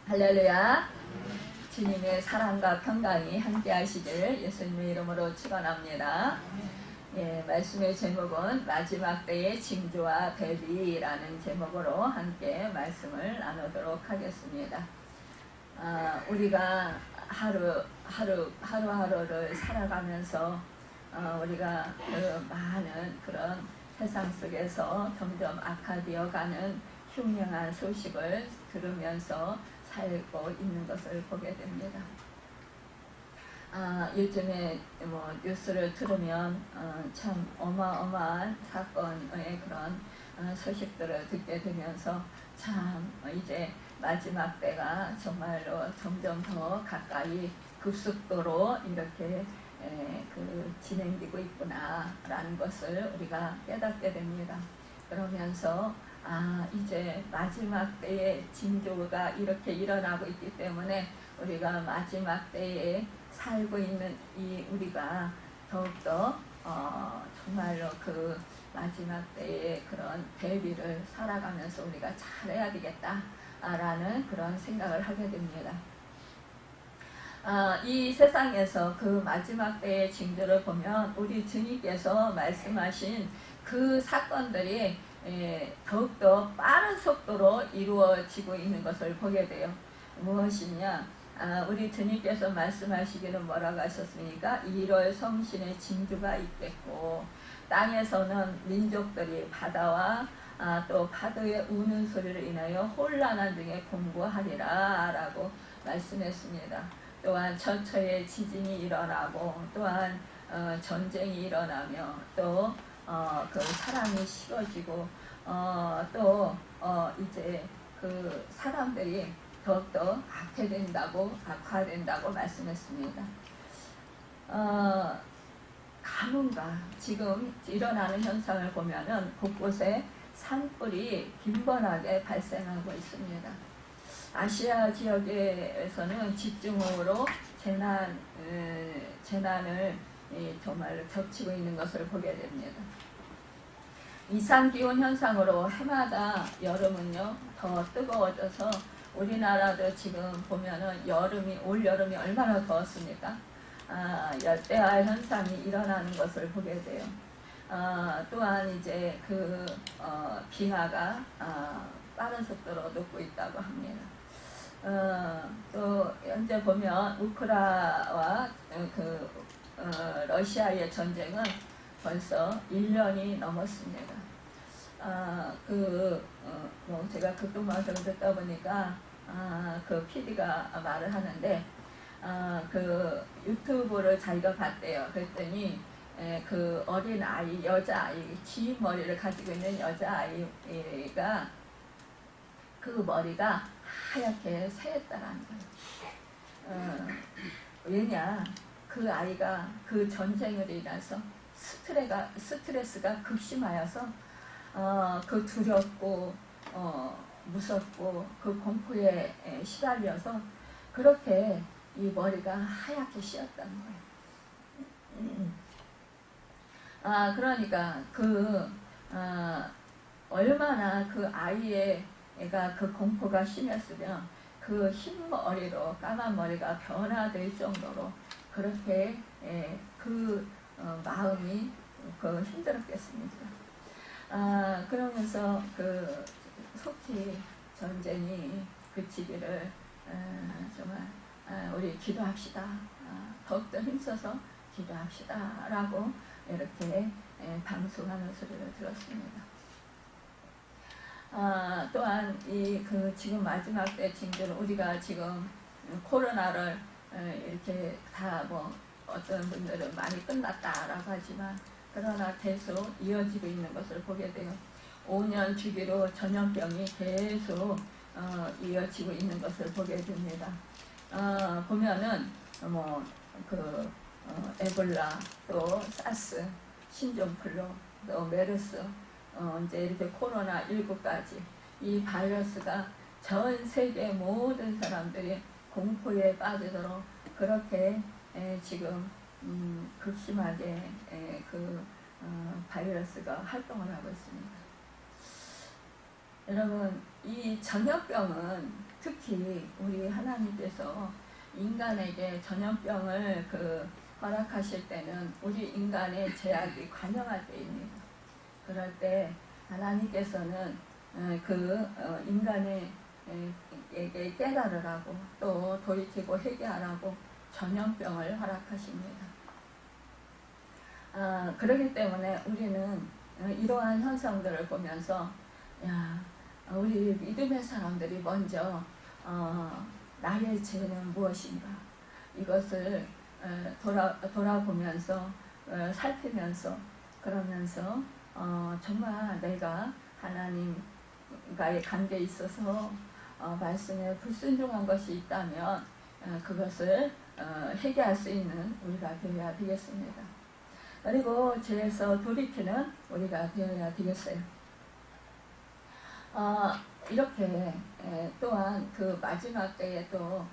할렐루야. 주님의 사랑과 평강이 함께 하시길 예수님의 이름으로 축원합니다. 예, 말씀의 제목은 마지막 때의 징조와 대비라는 제목으로 함께 말씀을 나누도록 하겠습니다. 우리가 하루하루를 살아가면서 우리가 그 많은 그런 세상 속에서 점점 악화되어가는 흉흉한 소식을 들으면서 살고 있는 것을 보게 됩니다. 요즘에 뉴스를 들으면 참 어마어마한 사건의 그런 소식들을 듣게 되면서 참 이제 마지막 때가 정말로 점점 더 가까이 급속도로 이렇게 진행되고 있구나라는 것을 우리가 깨닫게 됩니다. 그러면서 이제 마지막 때의 징조가 이렇게 일어나고 있기 때문에 우리가 마지막 때에 살고 있는 이 우리가 더욱더 정말로 그 마지막 때의 그런 대비를 살아가면서 우리가 잘해야 되겠다라는 그런 생각을 하게 됩니다. 이 세상에서 그 마지막 때의 징조를 보면 우리 주님께서 말씀하신 그 사건들이 더욱더 빠른 속도로 이루어지고 있는 것을 보게 돼요. 무엇이냐? 우리 주님께서 말씀하시기는 뭐라고 하셨습니까? 1월 성신의 징조가 있겠고 땅에서는 민족들이 바다와 또 파도의 우는 소리를 인하여 혼란한 중에 공고하리라 라고 말씀했습니다. 또한 처처에 지진이 일어나고 또한 전쟁이 일어나며 또 그 사람이 식어지고 또 이제 그 사람들이 더욱더 악화된다고 말씀했습니다. 가뭄과 지금 일어나는 현상을 보면은 곳곳에 산불이 빈번하게 발생하고 있습니다. 아시아 지역에서는 집중호우로 재난을 정말 겹치고 있는 것을 보게 됩니다. 이상기온 현상으로 해마다 여름은요 더 뜨거워져서 우리나라도 지금 보면은 올 여름이 얼마나 더웠습니까? 열대야 현상이 일어나는 것을 보게 돼요. 또한 이제 그 빙하가 빠른 속도로 녹고 있다고 합니다. 또 현재 보면 우크라이나와 러시아의 전쟁은 벌써 1년이 넘었습니다. 제가 극동방송을 듣다 보니까 그 PD가 말을 하는데 그 유튜브를 자기가 봤대요. 그랬더니 그 어린 아이, 여자아이, 긴 머리를 가지고 있는 여자아이가 그 머리가 하얗게 새했다라는 거예요. 왜냐? 그 아이가 그 전쟁으로 인해서 스트레스가 극심하여서 그 두렵고 무섭고 그 공포에 시달려서 그렇게 이 머리가 하얗게 씌었다는 거예요. 그러니까 얼마나 그 아이가 그 공포가 심했으면 그 흰 머리로 까만 머리가 변화될 정도로 그렇게 마음이 힘들었겠습니까? 그러면서 속히 전쟁이 그치기를 정말 우리 기도합시다. 더욱더 힘써서 기도합시다 라고 이렇게 방송하는 소리를 들었습니다. 또한 지금 마지막 때 징조를 우리가 지금 코로나를 이렇게 다 어떤 분들은 많이 끝났다라고 하지만 그러나 계속 이어지고 있는 것을 보게 돼요. 5년 주기로 전염병이 계속 이어지고 있는 것을 보게 됩니다. 보면은 에볼라, 또 사스, 신종플루, 또 메르스, 이제 이렇게 코로나19까지 이 바이러스가 전 세계 모든 사람들이 공포에 빠지도록 그렇게 지금 극심하게 바이러스가 활동을 하고 있습니다. 여러분, 이 전염병은 특히 우리 하나님께서 인간에게 전염병을 허락하실 때는 우리 인간의 죄악이 관영할 때입니다. 그럴 때 하나님께서는 인간에게 깨달으라고 또 돌이키고 회개하라고 전염병을 허락하십니다. 그렇기 때문에 우리는 이러한 현상들을 보면서 우리 믿음의 사람들이 먼저 나의 죄는 무엇인가 이것을 돌아보면서 살피면서 그러면서 정말 내가 하나님과의 관계에 있어서 말씀에 불순종한 것이 있다면 그것을 회개할 수 있는 우리가 되어야 되겠습니다. 그리고 죄에서 돌이키는 우리가 되어야 되겠어요. 이렇게 또한 그 마지막 때에 또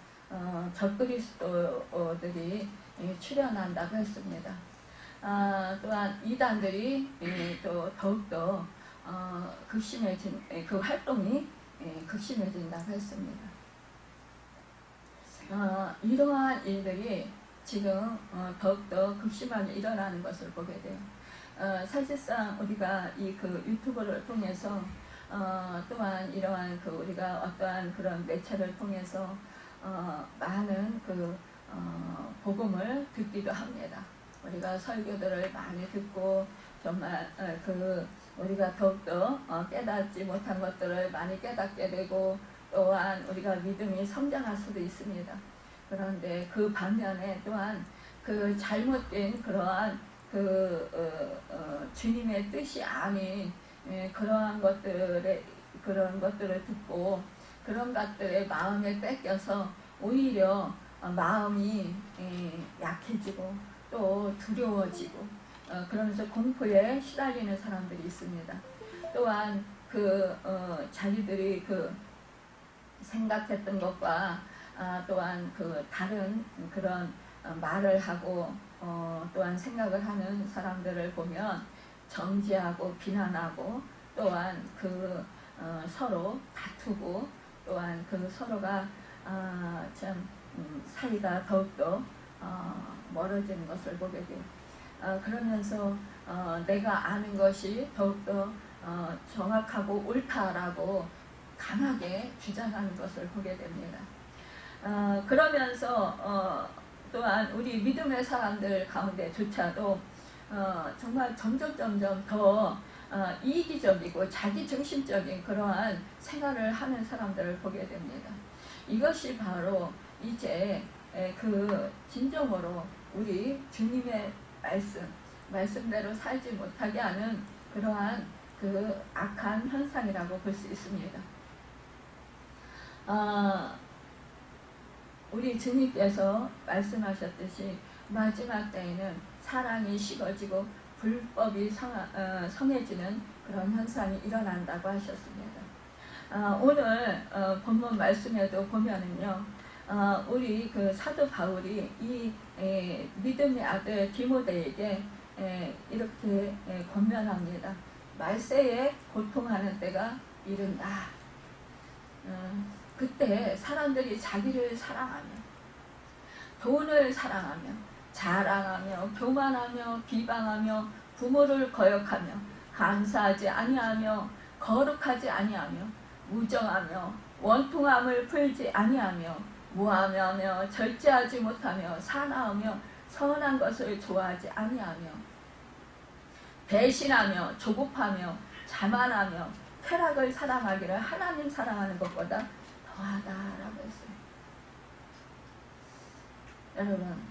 적그리스도들이 출현한다고 했습니다. 또한 이단들이 또 더욱더 극심해진 그 활동이 극심해진다고 했습니다. 이러한 일들이 지금 더욱더 극심하게 일어나는 것을 보게 돼요. 사실상 우리가 유튜브를 통해서 또한 이러한 우리가 어떠한 그런 매체를 통해서 많은 복음을 듣기도 합니다. 우리가 설교들을 많이 듣고 정말 우리가 더욱더 깨닫지 못한 것들을 많이 깨닫게 되고 또한 우리가 믿음이 성장할 수도 있습니다. 그런데 그 반면에 또한 잘못된 그러한 주님의 뜻이 아닌 그런 것들을 듣고 그런 것들의 마음에 뺏겨서 오히려 마음이 약해지고 또 두려워지고 그러면서 공포에 시달리는 사람들이 있습니다. 또한 자기들이 생각했던 것과 또한 다른 그런 말을 하고 또한 생각을 하는 사람들을 보면 정죄하고 비난하고 또한 서로 다투고 또한 서로가 참 사이가 더욱더 멀어지는 것을 보게 돼요. 그러면서 내가 아는 것이 더욱더 정확하고 옳다라고 강하게 주장하는 것을 보게 됩니다. 그러면서 또한 우리 믿음의 사람들 가운데조차도 정말 점점 더 이기적이고 자기중심적인 그러한 생활을 하는 사람들을 보게 됩니다. 이것이 바로 이제 진정으로 우리 주님의 말씀대로 살지 못하게 하는 그러한 악한 현상이라고 볼 수 있습니다. 우리 주님께서 말씀하셨듯이 마지막 때에는 사랑이 식어지고 불법이 성해지는 그런 현상이 일어난다고 하셨습니다. 오늘 본문 말씀에도 보면은요, 우리 사도 바울이 이 믿음의 아들 디모데에게 이렇게 권면합니다. 말세에 고통하는 때가 이른다. 그때 사람들이 자기를 사랑하며 돈을 사랑하며 자랑하며 교만하며 비방하며 부모를 거역하며 감사하지 아니하며 거룩하지 아니하며 무정하며 원통함을 풀지 아니하며 무함하며 절제하지 못하며 사나우며 선한 것을 좋아하지 아니하며 배신하며 조급하며 자만하며 쾌락을 사랑하기를 하나님 사랑하는 것보다 더하다라고 했어요. 여러분,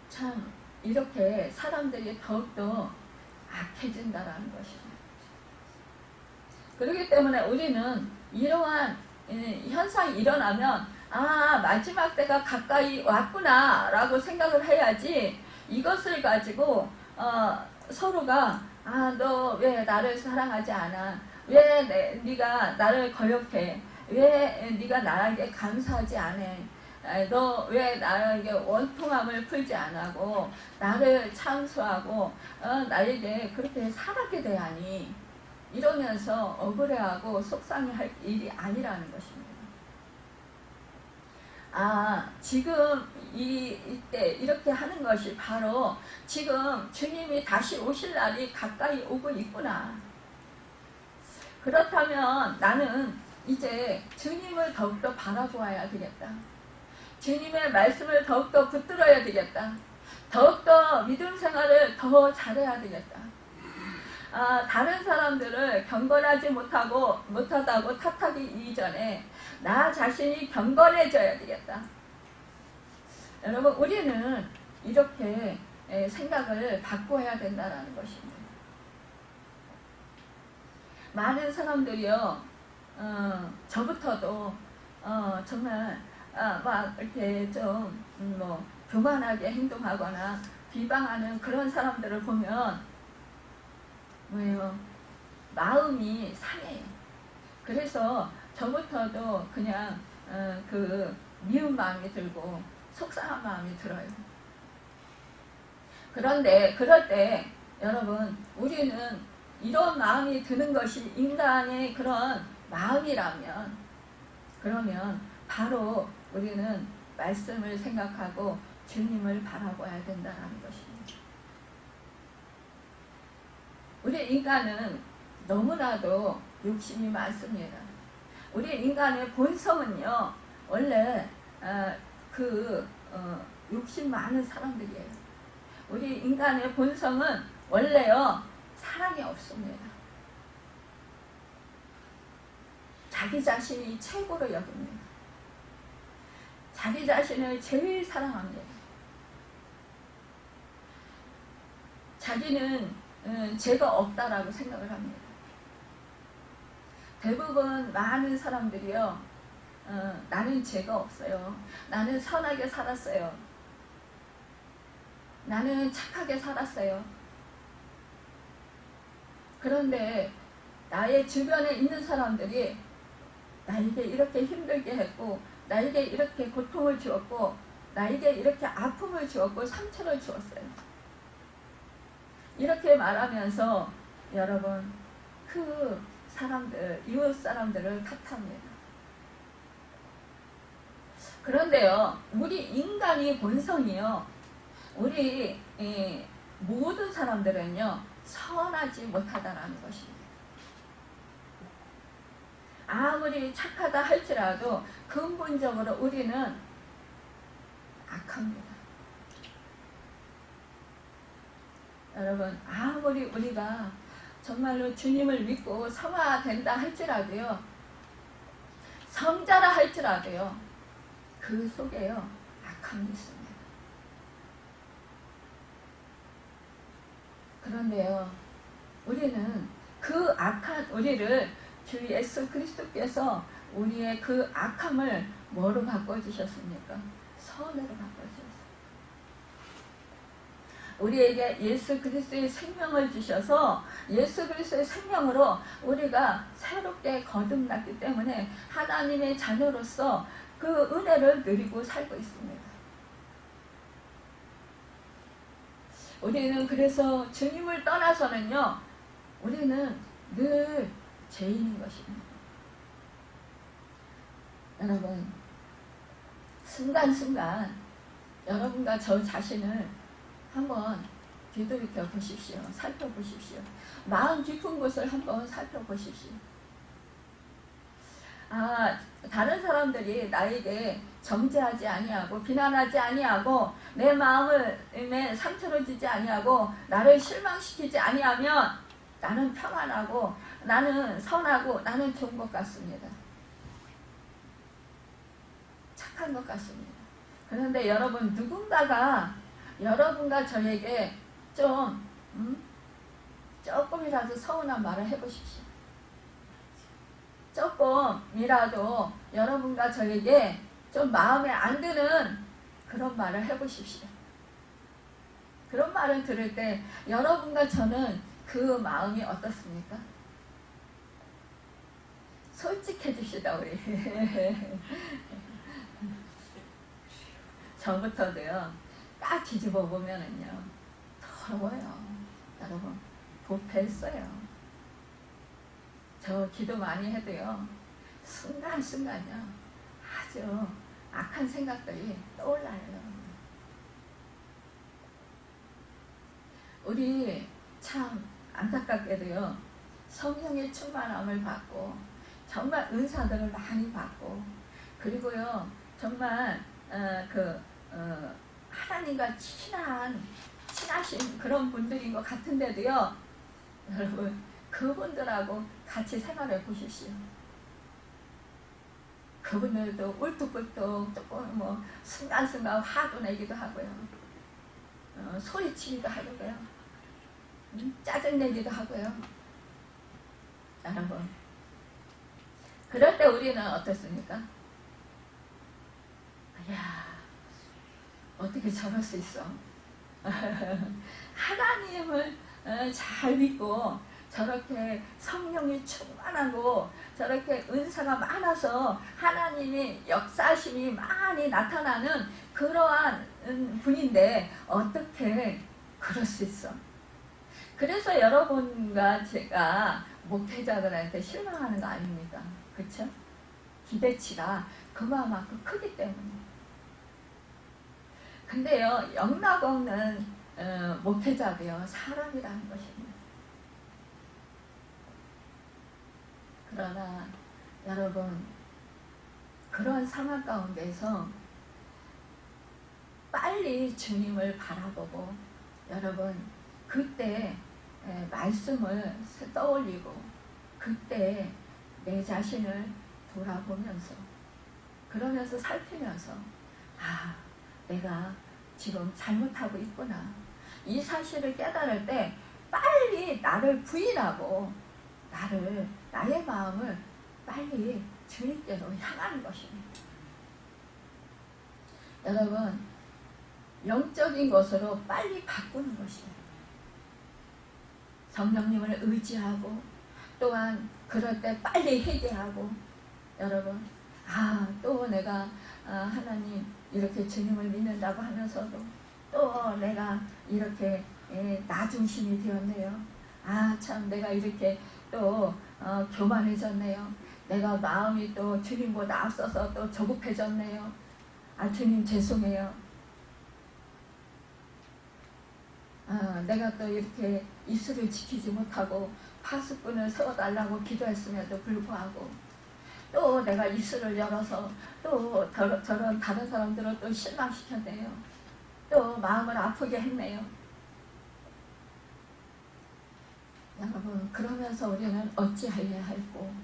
참 이렇게 사람들이 더욱더 악해진다라는 것입니다. 그렇기 때문에 우리는 이러한 현상이 일어나면 마지막 때가 가까이 왔구나 라고 생각을 해야지, 이것을 가지고 서로가 너 왜 나를 사랑하지 않아? 왜 네가 나를 거역해? 왜 네가 나에게 감사하지 않아? 너 왜 나에게 원통함을 풀지 않고 나를 참수하고 나에게 그렇게 사랑하게 대하니? 이러면서 억울해하고 속상해할 일이 아니라는 것입니다. 지금 이때 이렇게 하는 것이 바로 지금 주님이 다시 오실 날이 가까이 오고 있구나. 그렇다면 나는 이제 주님을 더욱더 바라보아야 되겠다. 주님의 말씀을 더욱더 붙들어야 되겠다. 더욱더 믿음 생활을 더 잘해야 되겠다. 다른 사람들을 경건하지 못하다고 탓하기 이전에 나 자신이 경건해져야 되겠다. 여러분, 우리는 이렇게 생각을 바꿔야 된다는 것입니다. 많은 사람들이요, 저부터도 정말 막 이렇게 좀 교만하게 행동하거나 비방하는 그런 사람들을 보면 뭐예요? 마음이 상해요. 그래서 저부터도 그냥 그 미운 마음이 들고 속상한 마음이 들어요. 그런데 그럴 때 여러분, 우리는 이런 마음이 드는 것이 인간의 그런 마음이라면, 그러면 바로 우리는 말씀을 생각하고 주님을 바라봐야 된다는 것입니다. 우리 인간은 너무나도 욕심이 많습니다. 우리 인간의 본성은요, 원래 욕심 많은 사람들이에요. 우리 인간의 본성은 원래요, 사랑이 없습니다. 자기 자신이 최고로 여깁니다. 자기 자신을 제일 사랑합니다. 자기는 죄가 없다라고 생각을 합니다. 대부분 많은 사람들이요, 나는 죄가 없어요. 나는 선하게 살았어요. 나는 착하게 살았어요. 그런데 나의 주변에 있는 사람들이 나에게 이렇게 힘들게 했고, 나에게 이렇게 고통을 주었고, 나에게 이렇게 아픔을 주었고, 상처를 주었어요. 이렇게 말하면서 여러분, 그 사람들, 이웃 사람들을 탓합니다. 그런데요, 우리 인간의 본성이요, 우리 모든 사람들은요, 선하지 못하다라는 것입니다. 아무리 착하다 할지라도 근본적으로 우리는 악합니다. 여러분, 아무리 우리가 정말로 주님을 믿고 성화된다 할지라도요, 성자라 할지라도요, 그 속에요, 악함이 있습니다. 그런데요, 우리는 그 악한 우리를 주 예수 그리스도께서 우리의 그 악함을 뭐로 바꿔주셨습니까? 선으로 바꿔주셨어요. 우리에게 예수 그리스도의 생명을 주셔서 예수 그리스도의 생명으로 우리가 새롭게 거듭났기 때문에 하나님의 자녀로서 그 은혜를 누리고 살고 있습니다. 우리는 그래서 주님을 떠나서는요, 우리는 늘 죄인인 것입니다. 여러분, 순간순간 여러분과 저 자신을 한번 되돌이켜 보십시오. 살펴보십시오. 마음 깊은 곳을 한번 살펴보십시오. 다른 사람들이 나에게 정죄하지 아니하고 비난하지 아니하고 내 마음을 상처를 주지 아니하고 나를 실망시키지 아니하면 나는 평안하고 나는 선하고 나는 좋은 것 같습니다. 착한 것 같습니다. 그런데 여러분, 누군가가 여러분과 저에게 조금이라도 서운한 말을 해보십시오. 조금이라도 여러분과 저에게 좀 마음에 안 드는 그런 말을 해보십시오. 그런 말을 들을 때 여러분과 저는 그 마음이 어떻습니까? 솔직해집시다, 우리. 저부터도요, 딱 뒤집어 보면은요, 더러워요. 여러분, 도패했어요. 저 기도 많이 해도요, 순간순간요, 아주 악한 생각들이 떠올라요. 우리 참 안타깝게도요, 성령의 충만함을 받고 정말 은사들을 많이 받고, 그리고요 정말 하나님과 친하신 그런 분들인 것 같은데도요, 여러분 그분들하고 같이 생활해 보십시오. 그분들도 울뚝불뚝 조금 뭐 순간순간 화도 내기도 하고요, 소리치기도 하고요, 짜증내기도 하고요. 여러분, 그럴 때 우리는 어떻습니까? 야, 어떻게 저럴 수 있어? 하나님을 잘 믿고 저렇게 성령이 충만하고 저렇게 은사가 많아서 하나님의 역사심이 많이 나타나는 그러한 분인데 어떻게 그럴 수 있어? 그래서 여러분과 제가 목회자들한테 실망하는 거 아닙니까? 그렇죠? 기대치가 그만큼 크기 때문에. 근데요, 영락 없는 목회자도요, 사람이라는 것입니다. 그러나 여러분, 그런 상황 가운데서 빨리 주님을 바라보고, 여러분 그때 말씀을 떠올리고, 그때 내 자신을 돌아보면서, 그러면서 살피면서, 아, 내가 지금 잘못하고 있구나, 이 사실을 깨달을 때 빨리 나를 부인하고 나의 마음을 빨리 주님께로 향하는 것입니다. 여러분, 영적인 것으로 빨리 바꾸는 것입니다. 성령님을 의지하고, 또한 그럴 때 빨리 회개하고, 여러분, 또 내가 하나님 이렇게 주님을 믿는다고 하면서도 또 내가 이렇게 나 중심이 되었네요. 참 내가 이렇게 또 교만해졌네요. 내가 마음이 또 주님보다 앞서서 또 조급해졌네요. 주님 죄송해요. 내가 또 이렇게 입술을 지키지 못하고 파수꾼을 세워달라고 기도했음에도 불구하고 또 내가 입술을 열어서 또 저런 다른 사람들을 또 실망시켰네요. 또 마음을 아프게 했네요. 여러분, 그러면서 우리는 어찌하여야 할꼬?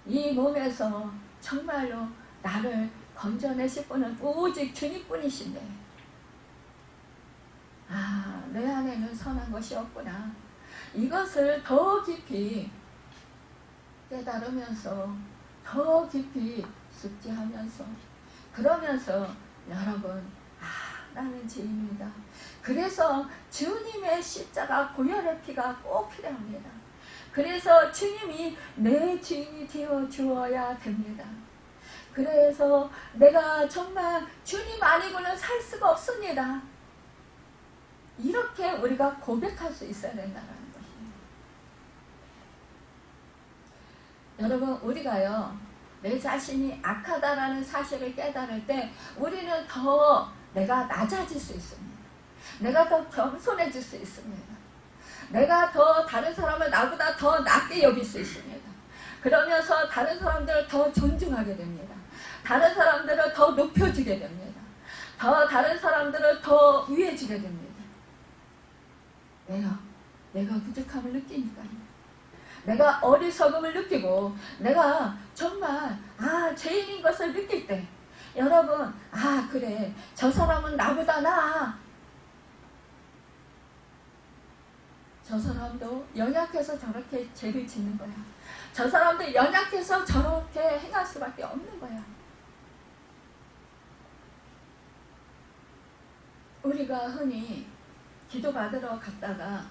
이 몸에서 정말로 나를 건져내실 분은 오직 주님뿐이신데, 내 안에는 선한 것이 없구나. 이것을 더 깊이 깨달으면서, 더 깊이 숙지하면서, 그러면서 여러분, 나는 죄인이다. 그래서 주님의 십자가 보혈의 피가 꼭 필요합니다. 그래서 주님이 내 주인이 되어 주어야 됩니다. 그래서 내가 정말 주님 아니고는 살 수가 없습니다. 이렇게 우리가 고백할 수 있어야 된다는 것입니다. 여러분, 우리가요, 내 자신이 악하다라는 사실을 깨달을 때 우리는 더 내가 낮아질 수 있습니다. 내가 더 겸손해질 수 있습니다. 내가 더 다른 사람을 나보다 더 낮게 여길 수 있습니다. 그러면서 다른 사람들을 더 존중하게 됩니다. 다른 사람들을 더 높여주게 됩니다. 다른 사람들을 더 위해주게 됩니다. 내가 부족함을 느끼니까요. 내가 어리석음을 느끼고 내가 정말 죄인인 것을 느낄 때, 여러분, 그래, 저 사람은 나보다 나아. 저 사람도 연약해서 저렇게 죄를 짓는 거야. 저 사람도 연약해서 저렇게 행할 수밖에 없는 거야. 우리가 흔히 기도받으러 갔다가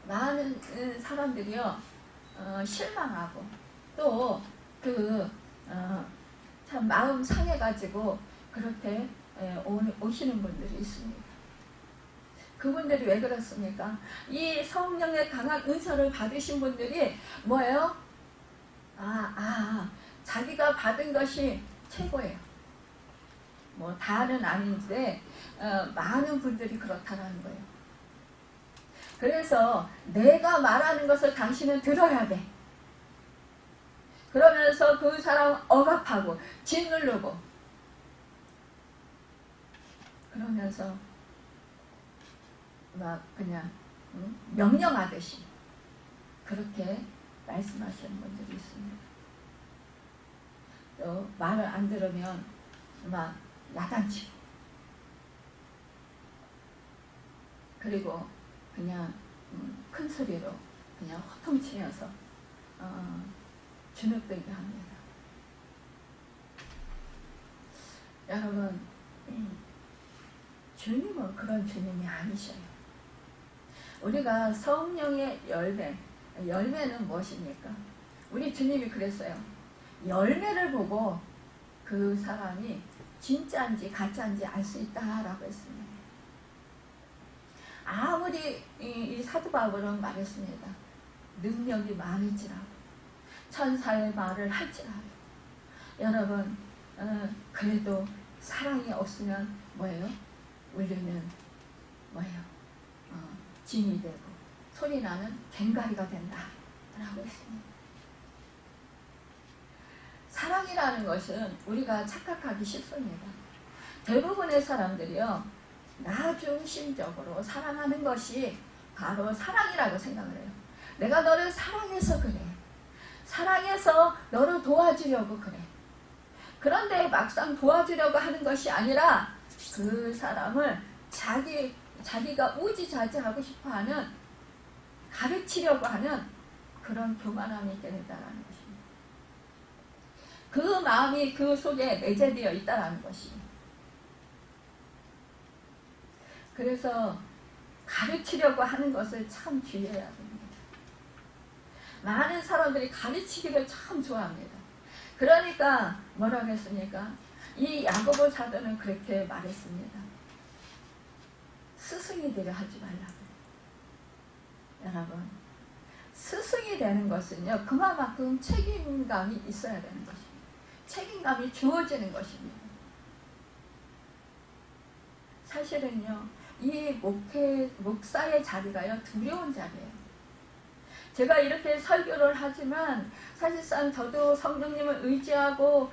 많은 사람들이요, 실망하고 또 참 마음 상해가지고 그렇게 오시는 분들이 있습니다. 그분들이 왜 그렇습니까? 이 성령의 강한 은사를 받으신 분들이 뭐예요? 자기가 받은 것이 최고예요. 뭐 다는 아닌데 많은 분들이 그렇다는 거예요. 그래서 내가 말하는 것을 당신은 들어야 돼. 그러면서 그 사람 억압하고 짓누르고 그러면서 막 그냥 명령하듯이 그렇게 말씀하시는 분들이 있습니다. 또 말을 안 들으면 막 야단치고 그리고 그냥 큰 소리로 그냥 호통치면서 주눅들게 합니다. 여러분, 주님은 그런 주님이 아니셔요. 우리가 성령의 열매는 무엇입니까? 우리 주님이 그랬어요. 열매를 보고 그 사람이 진짜인지 가짜인지 알 수 있다라고 했습니다. 아무리 이 사도 바울은 말했습니다. 능력이 많을지라도 천사의 말을 할지라도 여러분 그래도 사랑이 없으면 뭐예요? 울리는 뭐예요? 진이 되고 소리나는 괭가리가 된다 라고 했습니다. 사랑이라는 것은 우리가 착각하기 쉽습니다. 대부분의 사람들이요 나 중심적으로 사랑하는 것이 바로 사랑이라고 생각을 해요. 내가 너를 사랑해서 그래. 사랑해서 너를 도와주려고 그래. 그런데 막상 도와주려고 하는 것이 아니라 그 사람을 자기가 우지자지하고 싶어하는 가르치려고 하는 그런 교만함이 있게 된다는 것입니다. 그 마음이 그 속에 내재되어 있다는 것입니다. 그래서 가르치려고 하는 것을 참 주의해야 됩니다. 많은 사람들이 가르치기를 참 좋아합니다. 그러니까 뭐라고 했습니까? 이 야고보 사도는 그렇게 말했습니다. 스승이 되려 하지 말라고. 여러분, 스승이 되는 것은요 그만큼 책임감이 있어야 되는 것입니다. 책임감이 주어지는 것입니다. 사실은요 이 목사의 자리가요 두려운 자리예요. 제가 이렇게 설교를 하지만 사실상 저도 성령님을 의지하고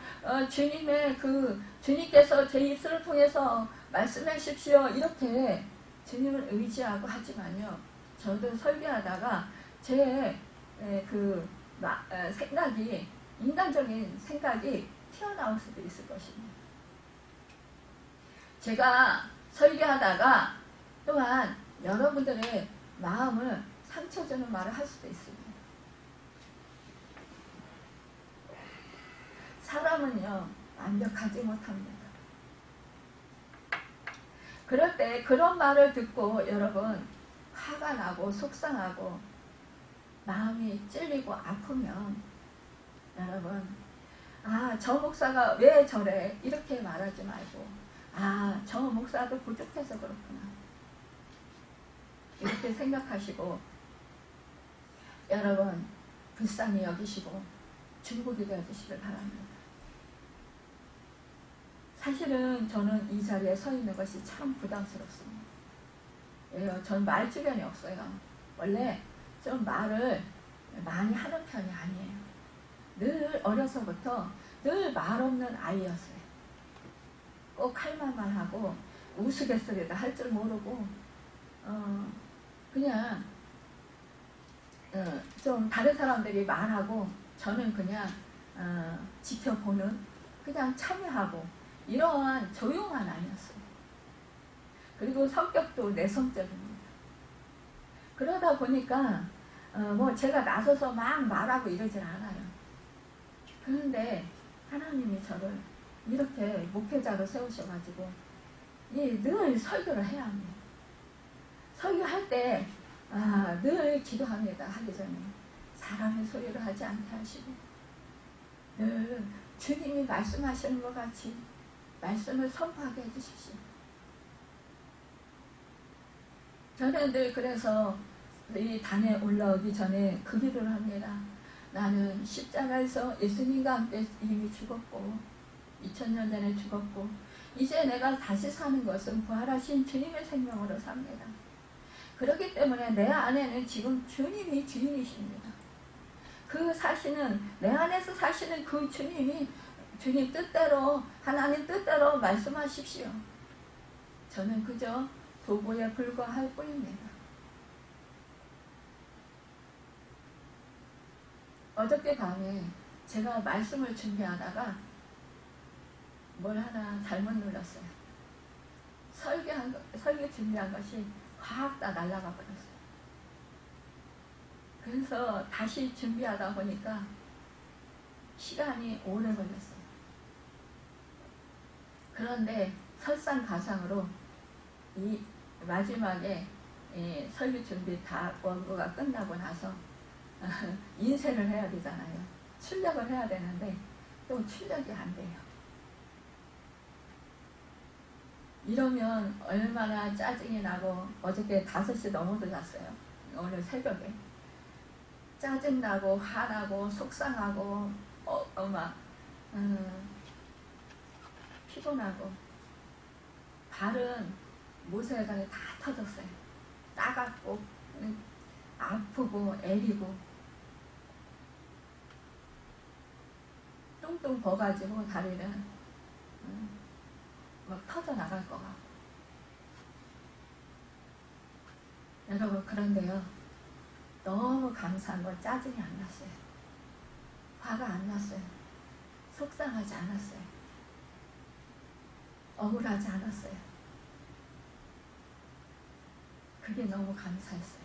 주님께서 제 입술을 통해서 말씀하십시오 이렇게 주님을 의지하고 하지만요 저도 설교하다가 제 생각이 인간적인 생각이 튀어나올 수도 있을 것입니다. 제가 설교하다가 또한 여러분들의 마음을 상처주는 말을 할 수도 있습니다. 사람은요 완벽하지 못합니다. 그럴 때 그런 말을 듣고 여러분 화가 나고 속상하고 마음이 찔리고 아프면 여러분 저 목사가 왜 저래 이렇게 말하지 말고 저 목사도 부족해서 그렇구나 이렇게 생각하시고 여러분 불쌍히 여기시고 중보기 되어주시길 바랍니다. 사실은 저는 이 자리에 서 있는 것이 참 부담스럽습니다. 전 말 주변이 없어요. 원래 좀 말을 많이 하는 편이 아니에요. 늘 어려서부터 늘 말 없는 아이였어요. 꼭 할 말만 하고 우스갯소리도 할 줄 모르고 그냥 좀 다른 사람들이 말하고 저는 그냥 지켜보는 그냥 참여하고 이러한 조용한 아이였어요. 그리고 성격도 내성적입니다. 그러다 보니까 뭐 제가 나서서 막 말하고 이러질 않아요. 그런데 하나님이 저를 이렇게 목회자로 세우셔가지고 늘 설교를 해야 합니다. 설교할 때 늘 기도합니다. 하기 전에 사람의 소리를 하지 않게 하시고 늘 주님이 말씀하시는 것 같이 말씀을 선포하게 해주십시오. 저는 늘 그래서 이 단에 올라오기 전에 그 기도를 합니다. 나는 십자가에서 예수님과 함께 이미 죽었고 2000년 전에 죽었고 이제 내가 다시 사는 것은 부활하신 주님의 생명으로 삽니다. 그렇기 때문에 내 안에는 지금 주님이 주인이십니다. 그 사시는 내 안에서 사시는 그 주님이 주님 뜻대로 하나님 뜻대로 말씀하십시오. 저는 그저 도구에 불과할 뿐입니다. 어저께 밤에 제가 말씀을 준비하다가 뭘 하나 잘못 눌렀어요. 설교 준비한 것이 확 다 날아가 버렸어요. 그래서 다시 준비하다 보니까 시간이 오래 걸렸어요. 그런데 설상가상으로 이 마지막에 설교 준비 다 원고가 끝나고 나서 인쇄를 해야 되잖아요. 출력을 해야 되는데 또 출력이 안 돼요. 이러면 얼마나 짜증이 나고 어저께 5시 넘어도 잤어요. 오늘 새벽에 짜증나고 화나고 속상하고 피곤하고 발은 모세혈관이 다 터졌어요. 따갑고 아프고 애리고 뚱뚱 버가지고 다리는 막 터져나갈 것 같고. 여러분 그런데요 너무 감사한 건 짜증이 안 났어요. 화가 안 났어요. 속상하지 않았어요. 억울하지 않았어요. 그게 너무 감사했어요.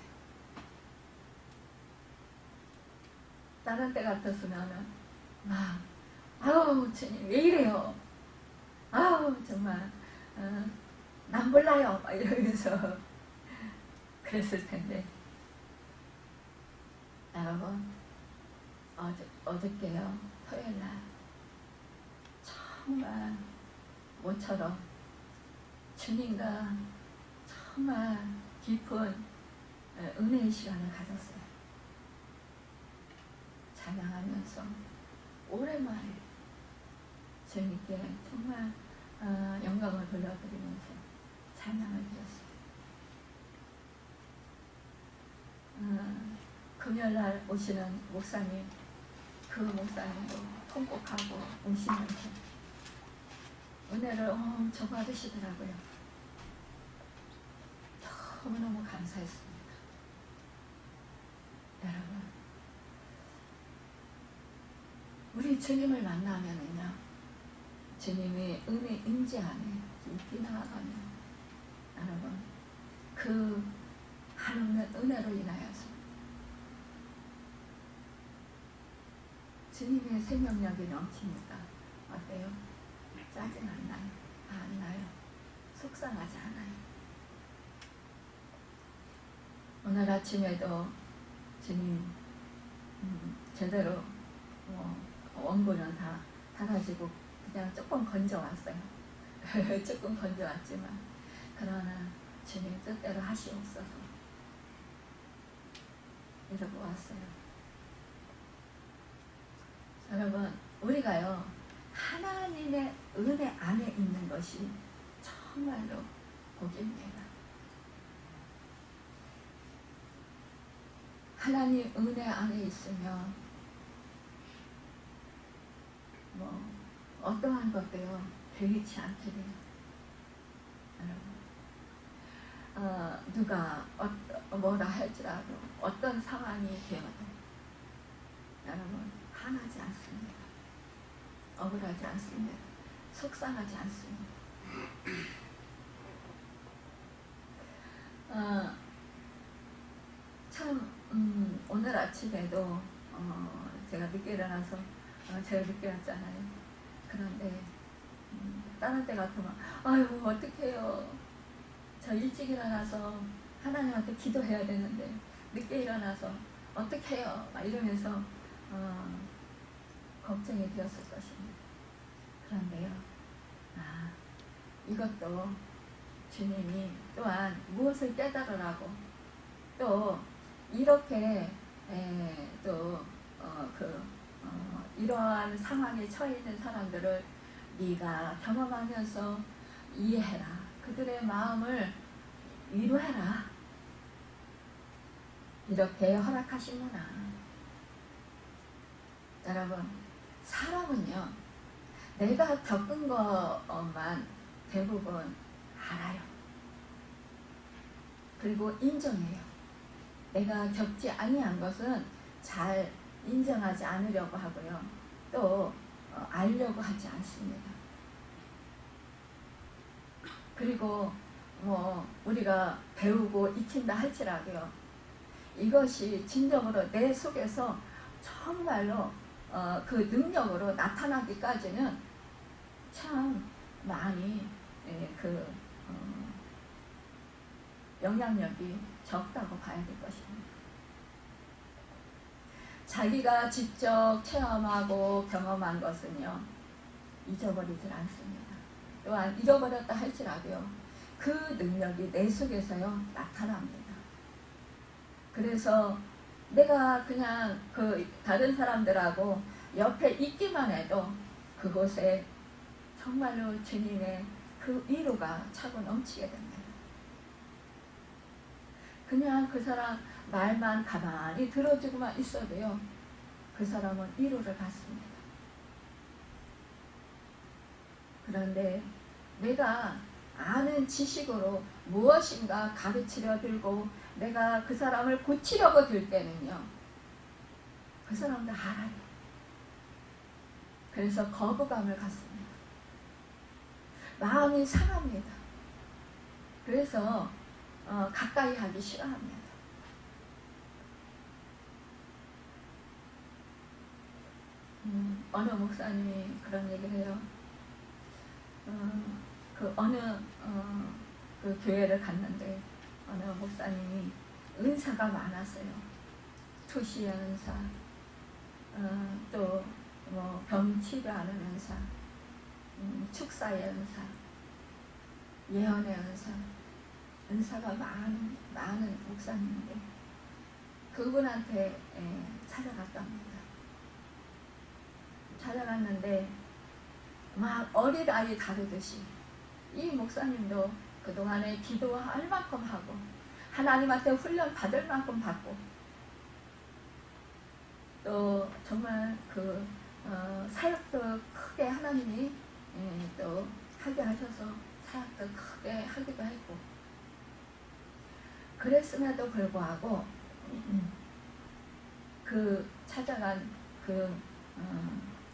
다른 때 같았으면 막 아우 주님 왜 이래요. 아우 정말 난 몰라요 막 이러면서 그랬을 텐데 여러분 어저께요 토요일날 정말 모처럼 주님과 정말 깊은 은혜의 시간을 가졌어요. 찬양하면서 오랜만에 주님께 정말 영광을 돌려드리면서 찬양을 드렸어요. 금요일날 오시는 목사님, 그 목사님도 통곡하고 우시면서 은혜를 엄청 받으시더라고요. 너무너무 감사했습니다. 여러분, 우리 주님을 만나면은요, 주님의 은혜 임재 안에 깊이 나아가면 여러분, 그 하나님의 은혜로 인하여서 주님의 생명력이 넘칩니다. 어때요? 짜증 안 나요? 안 나요? 속상하지 않아요? 오늘 아침에도 주님 제대로 원고는 다 가지고 그냥 조금 건져왔어요. 조금 건져왔지만 그러나 주님 뜻대로 하시옵소서 이러고 왔어요. 여러분 우리가요 하나님의 은혜 안에 있는 것이 정말로 복입니다. 하나님 은혜 안에 있으면 어떠한 것도요 개의치 않게 돼요. 여러분 누가 뭐라 할지라도 어떤 상황이 되어도 여러분 화나지 않습니다. 억울하지 않습니다. 속상하지 않습니다. 참 오늘 아침에도 제가 늦게 일어나서 제가 늦게 왔잖아요. 그런데 다른 때 같으면 아유 어떡해요. 저 일찍 일어나서 하나님한테 기도해야 되는데 늦게 일어나서 어떡해요 막 이러면서 걱정이 되었을 것입니다. 그런데요 이것도 주님이 또한 무엇을 깨달으라고 또 이렇게 또 이러한 상황에 처해 있는 사람들을 네가 경험하면서 이해해라. 그들의 마음을 위로해라. 이렇게 허락하시구나. 여러분, 사람은요, 내가 겪은 것만 대부분 알아요. 그리고 인정해요. 내가 겪지 아니한 것은 잘 인정하지 않으려고 하고요. 또 알려고 하지 않습니다. 그리고 우리가 배우고 익힌다 할지라도요. 이것이 진정으로 내 속에서 정말로 그 능력으로 나타나기까지는 참 많이 영향력이 적다고 봐야 될 것입니다. 자기가 직접 체험하고 경험한 것은요, 잊어버리질 않습니다. 또한 잃어버렸다 할지라도요, 그 능력이 내 속에서요 나타납니다. 그래서 내가 그냥 다른 사람들하고 옆에 있기만 해도 그곳에 정말로 주님의 그 위로가 차고 넘치게 됩니다. 그냥 그 사람 말만 가만히 들어주고만 있어도요, 그 사람은 위로를 받습니다. 그런데 내가 아는 지식으로 무엇인가 가르치려 들고 내가 그 사람을 고치려고 들 때는요, 그 사람도 알아요. 그래서 거부감을 갖습니다. 마음이 상합니다. 그래서 가까이 하기 싫어합니다. 어느 목사님이 그런 얘기를 해요. 그 교회를 갔는데 어느 목사님이 은사가 많았어요. 투시의 은사, 또 병치료하는 은사, 축사의 은사, 예언의 은사, 은사가 많은 목사님인데 그분한테 찾아갔답니다. 찾아갔는데 막 어린아이 다루듯이 이 목사님도 그동안에 기도할 만큼 하고 하나님한테 훈련 받을 만큼 받고 또 정말 사역도 크게 하나님이 또 하게 하셔서 사역도 크게 하기도 했고, 그랬음에도 불구하고 찾아간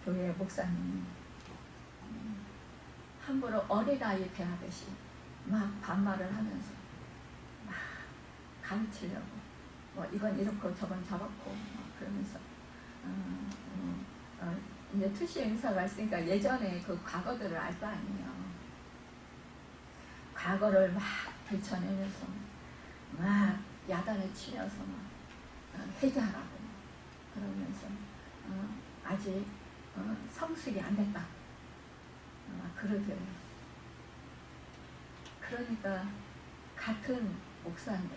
교회 목사님이 함부로 어린아이 대하듯이 막 반말을 하면서 막 가르치려고 이건 이렇고 저건 저렇고 그러면서 이제 투시 행사가 있으니까 예전에 그 과거들을 알 거 아니에요. 과거를 막 들춰내면서 막 야단을 치면서 막 회개하라고 그러면서 아직 성숙이 안 됐다 그러더래요. 그러니까 같은 목사인데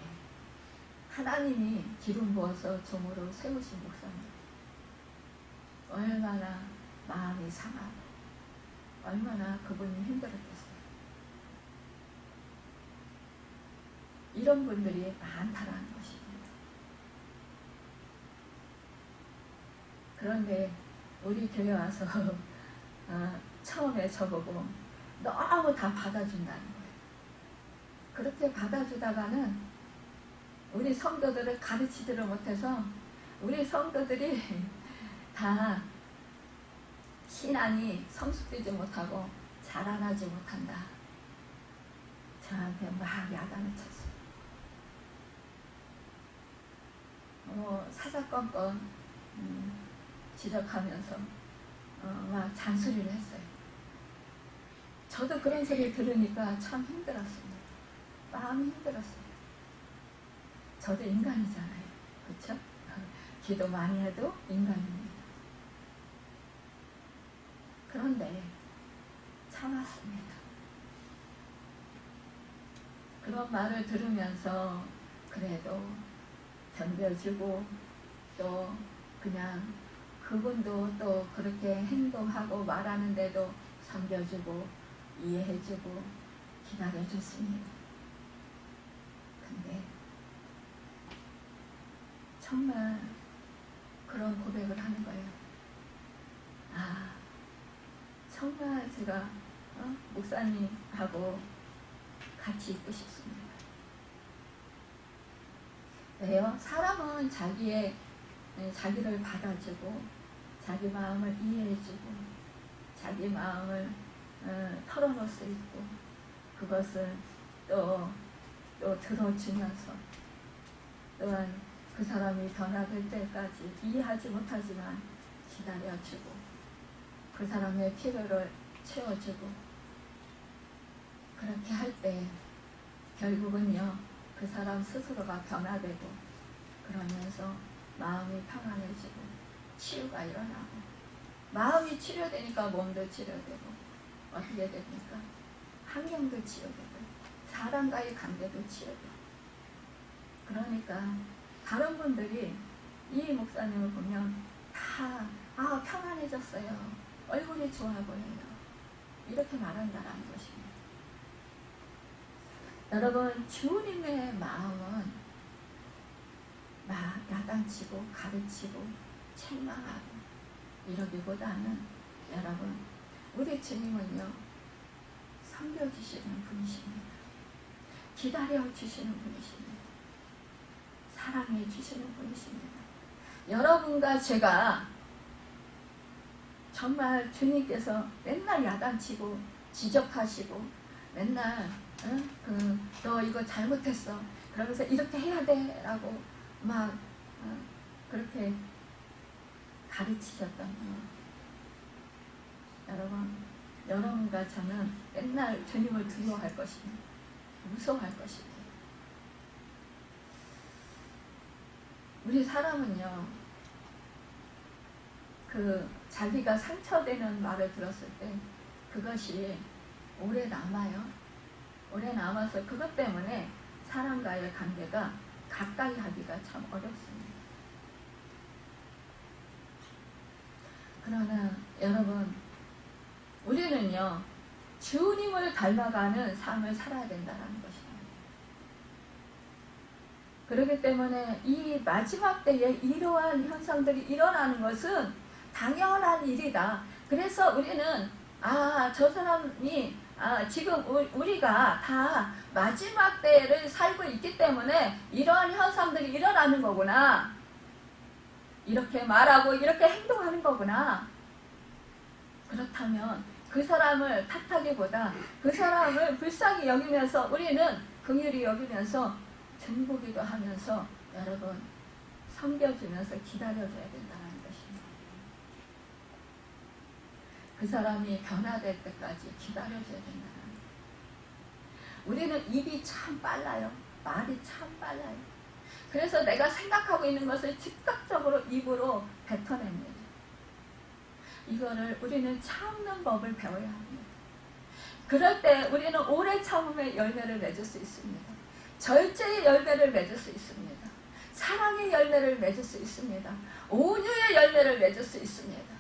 하나님이 기름 부어서 종으로 세우신 목사님, 얼마나 마음이 상하고 얼마나 그분이 힘들었겠어요. 이런 분들이 많다라는 것입니다. 그런데 우리 교회 와서 처음에 저보고 너무 다 받아준다는 거예요. 그렇게 받아주다가는 우리 성도들을 가르치지를 못해서 우리 성도들이 다 신앙이 성숙되지 못하고 자라나지 못한다. 저한테 막 야단을 쳤어요. 사사건건 지적하면서 막 잔소리를 했어요. 저도 그런 소리 들으니까 참 힘들었습니다. 마음이 힘들었어요. 저도 인간이잖아요. 그렇죠? 기도 많이 해도 인간입니다. 그런데 참았습니다. 그런 말을 들으면서 그래도 견뎌주고 또 그냥 그분도 또 그렇게 행동하고 말하는데도 섬겨주고 이해해주고 기다려줬습니다. 근데 정말 그런 고백을 하는 거예요. 아, 정말 제가 목사님하고 같이 있고 싶습니다. 왜요? 사람은 자기를 받아주고 자기 마음을 이해해주고 자기 마음을 털어놓을 수 있고 그것을 또 들어주면서 또한 그 사람이 변화될 때까지 이해하지 못하지만 기다려주고 그 사람의 필요를 채워주고 그렇게 할 때 결국은요 그 사람 스스로가 변화되고 그러면서 마음이 평안해지고 치유가 일어나고 마음이 치료되니까 몸도 치료되고 어떻게 됩니까? 환경도 치유되고 사람과의 관계도 치유되고 그러니까 다른 분들이 이 목사님을 보면 다 평안해졌어요. 얼굴이 좋아 보여요. 이렇게 말한다는 것입니다. 여러분 주님의 마음은 막 야단치고 가르치고 책망하고 이러기보다는 여러분 우리 주님은요 섬겨주시는 분이십니다. 기다려주시는 분이십니다. 사랑해주시는 분이십니다. 여러분과 제가 정말 주님께서 맨날 야단치고 지적하시고 맨날 너 이거 잘못했어 그러면서 이렇게 해야 돼 라고 막 그렇게 가르치셨던 여러분과 저는 맨날 주님을 두려워할 것입니다. 무서워할 것입니다. 우리 사람은요 자기가 상처되는 말을 들었을 때 그것이 오래 남아요. 오래 남아서 그것 때문에 사람과의 관계가 가까이 하기가 참 어렵습니다. 그러나 여러분 우리는요 주님을 닮아가는 삶을 살아야 된다는 것입니다. 그렇기 때문에 이 마지막 때에 이러한 현상들이 일어나는 것은 당연한 일이다. 그래서 우리는 저 사람이 지금 우리가 다 마지막 때를 살고 있기 때문에 이러한 현상들이 일어나는 거구나. 이렇게 말하고 이렇게 행동하는 거구나. 그렇다면 그 사람을 탓하기보다 그 사람을 불쌍히 여기면서 우리는 긍휼히 여기면서 중보기도 하면서 여러분 섬겨주면서 기다려줘야 된다는 것입니다. 그 사람이 변화될 때까지 기다려줘야 된다는 거예요. 우리는 입이 참 빨라요. 말이 참 빨라요. 그래서 내가 생각하고 있는 것을 즉각적으로 입으로 뱉어냅니다. 이거를 우리는 참는 법을 배워야 합니다. 그럴 때 우리는 오래 참음의 열매를 맺을 수 있습니다. 절제의 열매를 맺을 수 있습니다. 사랑의 열매를 맺을 수 있습니다. 온유의 열매를 맺을 수 있습니다.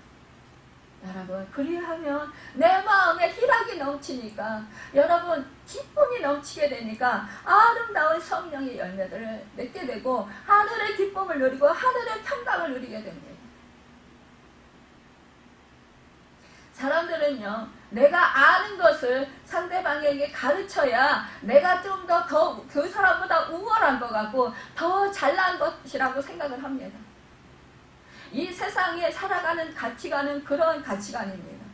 여러분 그리하면 내 마음에 희락이 넘치니까 여러분 기쁨이 넘치게 되니까 아름다운 성령의 열매들을 맺게 되고 하늘의 기쁨을 누리고 하늘의 평강을 누리게 됩니다. 사람들은요 내가 아는 것을 상대방에게 가르쳐야 내가 좀 더 그 사람보다 우월한 것 같고 더 잘난 것이라고 생각을 합니다. 이 세상에 살아가는 가치관은 그런 가치관입니다.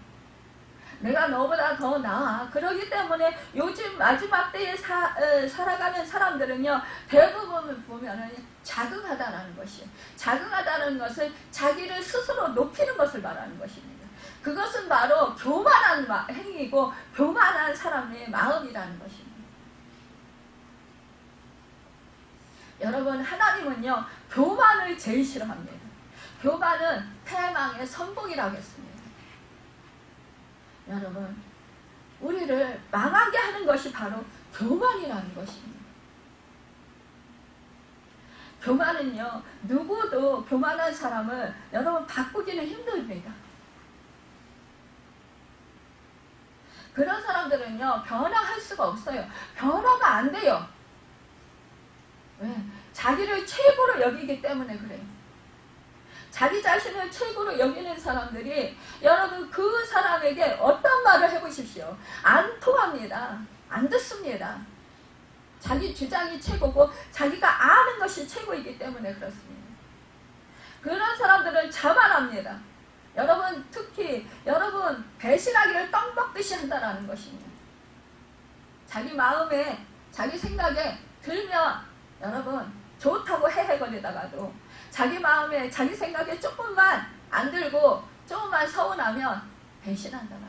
내가 너보다 더 나아. 그러기 때문에 요즘 마지막 때에 살아가는 사람들은요 대부분 보면은 자긍하다라는 것이에요. 자긍하다는 것은 자기를 스스로 높이는 것을 말하는 것입니다. 그것은 바로 교만한 행위이고 교만한 사람의 마음이라는 것입니다. 여러분 하나님은요 교만을 제일 싫어합니다. 교만은 패망의 선봉이라고 했습니다. 여러분 우리를 망하게 하는 것이 바로 교만이라는 것입니다. 교만은요, 누구도 교만한 사람을 여러분 바꾸기는 힘듭니다. 그런 사람들은요, 변화할 수가 없어요. 변화가 안 돼요. 왜? 자기를 최고로 여기기 때문에 그래요. 자기 자신을 최고로 여기는 사람들이 여러분 그 사람에게 어떤 말을 해보십시오. 안 통합니다. 안 듣습니다. 자기 주장이 최고고 자기가 아는 것이 최고이기 때문에 그렇습니다. 그런 사람들은 자만합니다. 여러분 특히 여러분 배신하기를 떡 먹듯이 한다는 것입니다. 자기 마음에 자기 생각에 들면 여러분 좋다고 헤헤거리다가도 자기 마음에 자기 생각에 조금만 안 들고 조금만 서운하면 배신한다는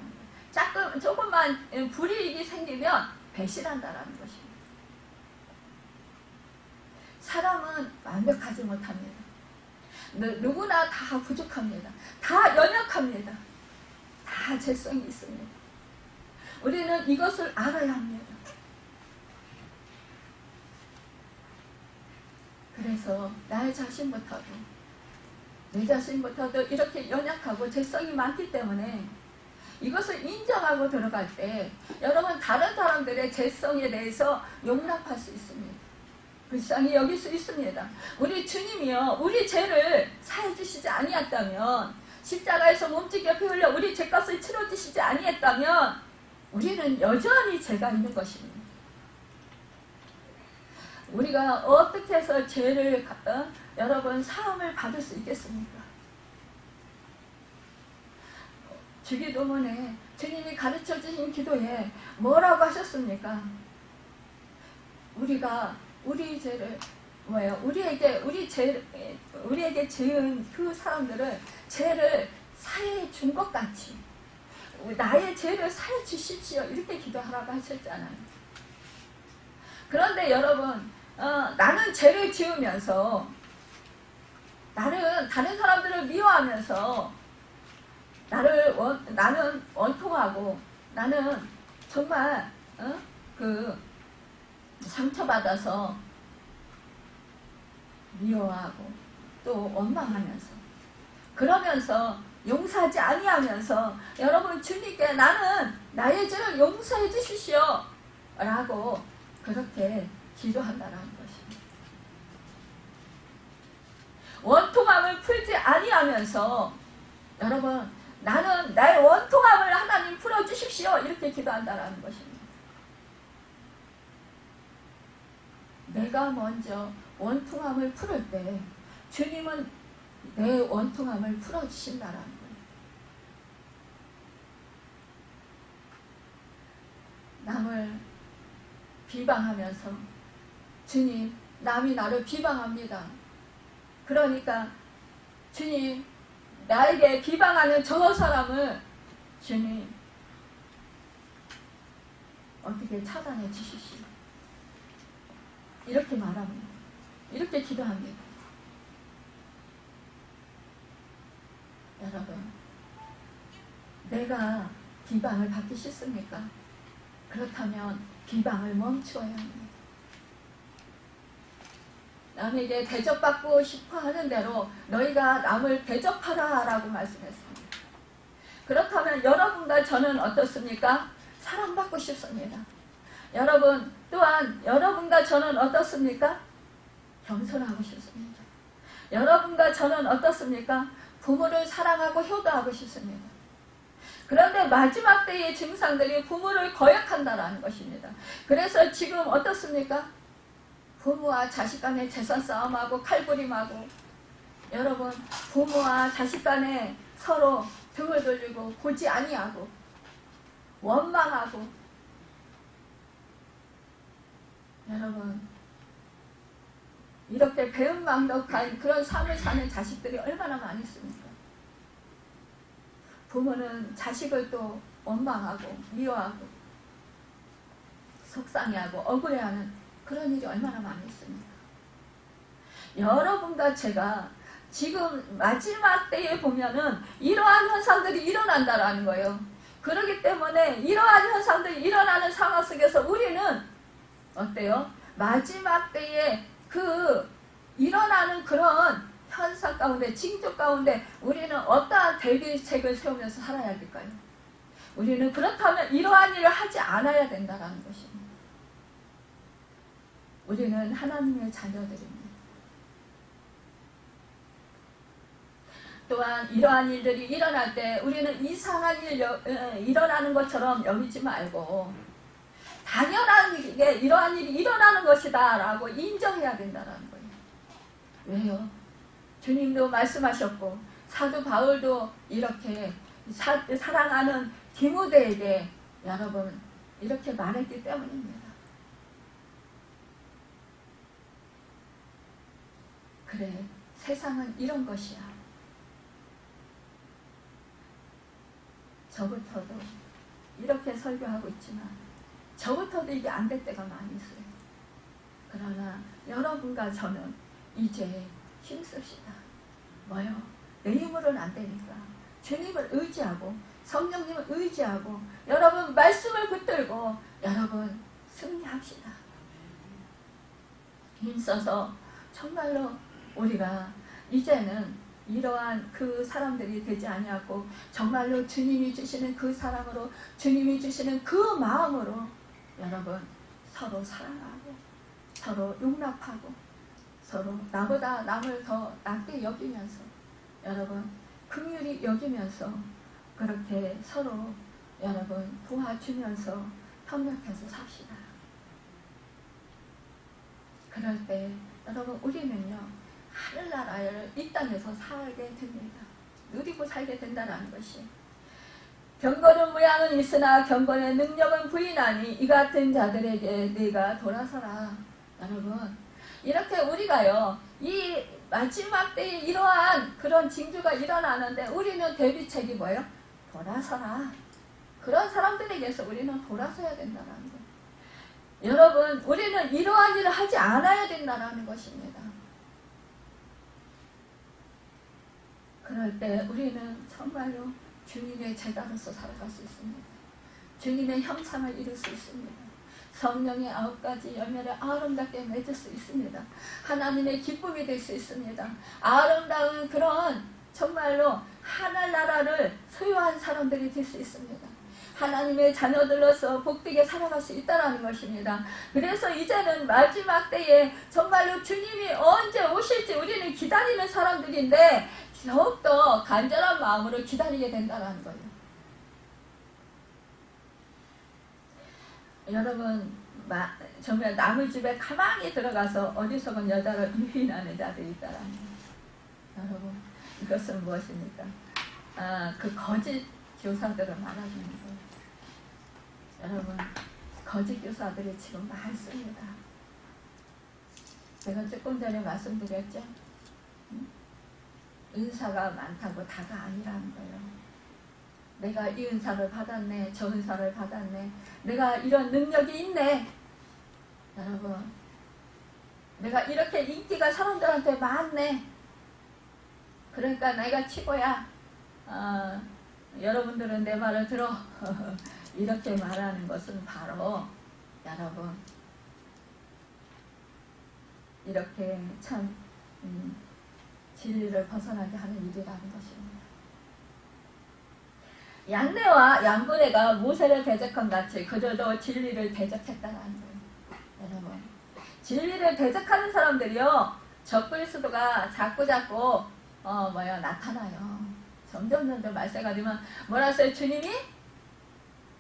거예요. 조금만 불이익이 생기면 배신한다는 것입니다. 사람은 완벽하지 못합니다. 누구나 다 부족합니다. 다 연약합니다. 다 죄성이 있습니다. 우리는 이것을 알아야 합니다. 그래서 나의 자신부터도 내 자신부터도 이렇게 연약하고 죄성이 많기 때문에 이것을 인정하고 들어갈 때 여러분 다른 사람들의 죄성에 대해서 용납할 수 있습니다. 불쌍히 여길 수 있습니다. 우리 주님이요 우리 죄를 사해 주시지 아니했다면 십자가에서 몸짓게 피 흘려 우리 죄값을 치러 주시지 아니했다면 우리는 여전히 죄가 있는 것입니다. 우리가 어떻게 해서 죄를 여러분 사함을 받을 수 있겠습니까? 주기도문에 주님이 가르쳐 주신 기도에 뭐라고 하셨습니까? 우리가 우리 죄를 우리에게 죄은 그 사람들을 죄를 사해 준 것 같이 나의 죄를 사해 주십시오 이렇게 기도하라고 하셨잖아요. 그런데 여러분 나는 죄를 지으면서 나는 다른 사람들을 미워하면서 나는 원통하고 나는 정말 상처받아서 미워하고 또 원망하면서 그러면서 용서하지 아니하면서 여러분 주님께 나는 나의 죄를 용서해 주십시오 라고 그렇게 기도한다는 것입니다. 원통함을 풀지 아니하면서 여러분 나는 나의 원통함을 하나님 풀어주십시오 이렇게 기도한다는 것입니다. 내가 먼저 원통함을 풀을 때 주님은 내 원통함을 풀어주신다는 거예요. 남을 비방하면서 주님 남이 나를 비방합니다. 그러니까 주님 나에게 비방하는 저 사람을 주님 어떻게 차단해 주십시오. 이렇게 말합니다. 이렇게 기도합니다. 여러분 내가 비방을 받기 싫습니까? 그렇다면 비방을 멈추어야 합니다. 남에게 대접받고 싶어 하는 대로 너희가 남을 대접하라 라고 말씀했습니다. 그렇다면 여러분과 저는 어떻습니까? 사랑받고 싶습니다. 여러분 또한 여러분과 저는 어떻습니까? 겸손하고 싶습니다. 여러분과 저는 어떻습니까? 부모를 사랑하고 효도하고 싶습니다. 그런데 마지막 때의 증상들이 부모를 거역한다는 것입니다. 그래서 지금 어떻습니까? 부모와 자식 간의 재산 싸움하고 칼부림하고 여러분 부모와 자식 간에 서로 등을 돌리고 보지 아니하고 원망하고 여러분 이렇게 배은망덕한 그런 삶을 사는 자식들이 얼마나 많이 있습니까? 부모는 자식을 또 원망하고 미워하고 속상해하고 억울해하는 그런 일이 얼마나 많이 있습니까? 여러분과 제가 지금 마지막 때에 보면은 이러한 현상들이 일어난다라는 거예요. 그렇기 때문에 이러한 현상들이 일어나는 상황 속에서 우리는 어때요? 마지막 때에 그 일어나는 그런 현상 가운데, 징조 가운데 우리는 어떠한 대비책을 세우면서 살아야 될까요? 우리는 그렇다면 이러한 일을 하지 않아야 된다는 것입니다. 우리는 하나님의 자녀들입니다. 또한 이러한 일들이 일어날 때 우리는 이상한 일 일어나는 것처럼 여기지 말고 당연하게 이러한 일이 일어나는 것이다 라고 인정해야 된다는 거예요. 왜요? 주님도 말씀하셨고 사도 바울도 이렇게 사랑하는 디모데에게 여러분 이렇게 말했기 때문입니다. 그래, 세상은 이런 것이야. 저부터도 이렇게 설교하고 있지만 저부터도 이게 안 될 때가 많이 있어요. 그러나 여러분과 저는 이제 힘씁시다. 뭐요? 내 힘으로는 안 되니까 주님을 의지하고 성령님을 의지하고 여러분 말씀을 붙들고 여러분 승리합시다. 힘써서 정말로 우리가 이제는 이러한 그 사람들이 되지 아니하고 정말로 주님이 주시는 그 사랑으로 주님이 주시는 그 마음으로 여러분 서로 사랑하고 서로 용납하고 서로 나보다 남을 더 낮게 여기면서 여러분 긍휼히 여기면서 그렇게 서로 여러분 도와주면서 협력해서 삽시다. 그럴 때 여러분 우리는요 하늘나라를 이 땅에서 살게 됩니다. 누리고 살게 된다는 것이 경건은 모양은 있으나 경건의 능력은 부인하니 이 같은 자들에게 네가 돌아서라. 여러분 이렇게 우리가요 이 마지막 때에 이러한 그런 징조가 일어나는데 우리는 대비책이 뭐예요? 돌아서라. 그런 사람들에게서 우리는 돌아서야 된다는 거예요. 여러분 우리는 이러한 일을 하지 않아야 된다는 것입니다. 그럴 때 우리는 정말로 주님의 제자로서 살아갈 수 있습니다. 주님의 형상을 이룰 수 있습니다. 성령의 9가지 열매를 아름답게 맺을 수 있습니다. 하나님의 기쁨이 될 수 있습니다. 아름다운 그런 정말로 하늘나라를 소유한 사람들이 될 수 있습니다. 하나님의 자녀들로서 복되게 살아갈 수 있다는 것입니다. 그래서 이제는 마지막 때에 정말로 주님이 언제 오실지 우리는 기다리는 사람들인데 더욱더 간절한 마음으로 기다리게 된다는 거예요. 여러분 정말 남의 집에 가만히 들어가서 어리석은 여자를 유인하는 자들이 있다라는 거예요. 여러분 이것은 무엇입니까? 그 거짓 교사들을 말하는 거예요. 여러분 거짓 교사들이 지금 많습니다. 제가 조금 전에 말씀드렸죠. 은사가 많다고 다가 아니라는 거예요. 내가 이 은사를 받았네, 저 은사를 받았네, 내가 이런 능력이 있네. 여러분 내가 이렇게 인기가 사람들한테 많네. 그러니까 내가 최고야. 여러분들은 내 말을 들어. 이렇게 말하는 것은 바로 여러분 이렇게 참 진리를 벗어나게 하는 일이라는 것입니다. 양내와 양분해가 모세를 대적한 같이 그들도 진리를 대적했다는 거예요. 여러분 진리를 대적하는 사람들이요 적그리스도가 자꾸자꾸 나타나요. 점점 말세가 되면 뭐라 했어요? 주님이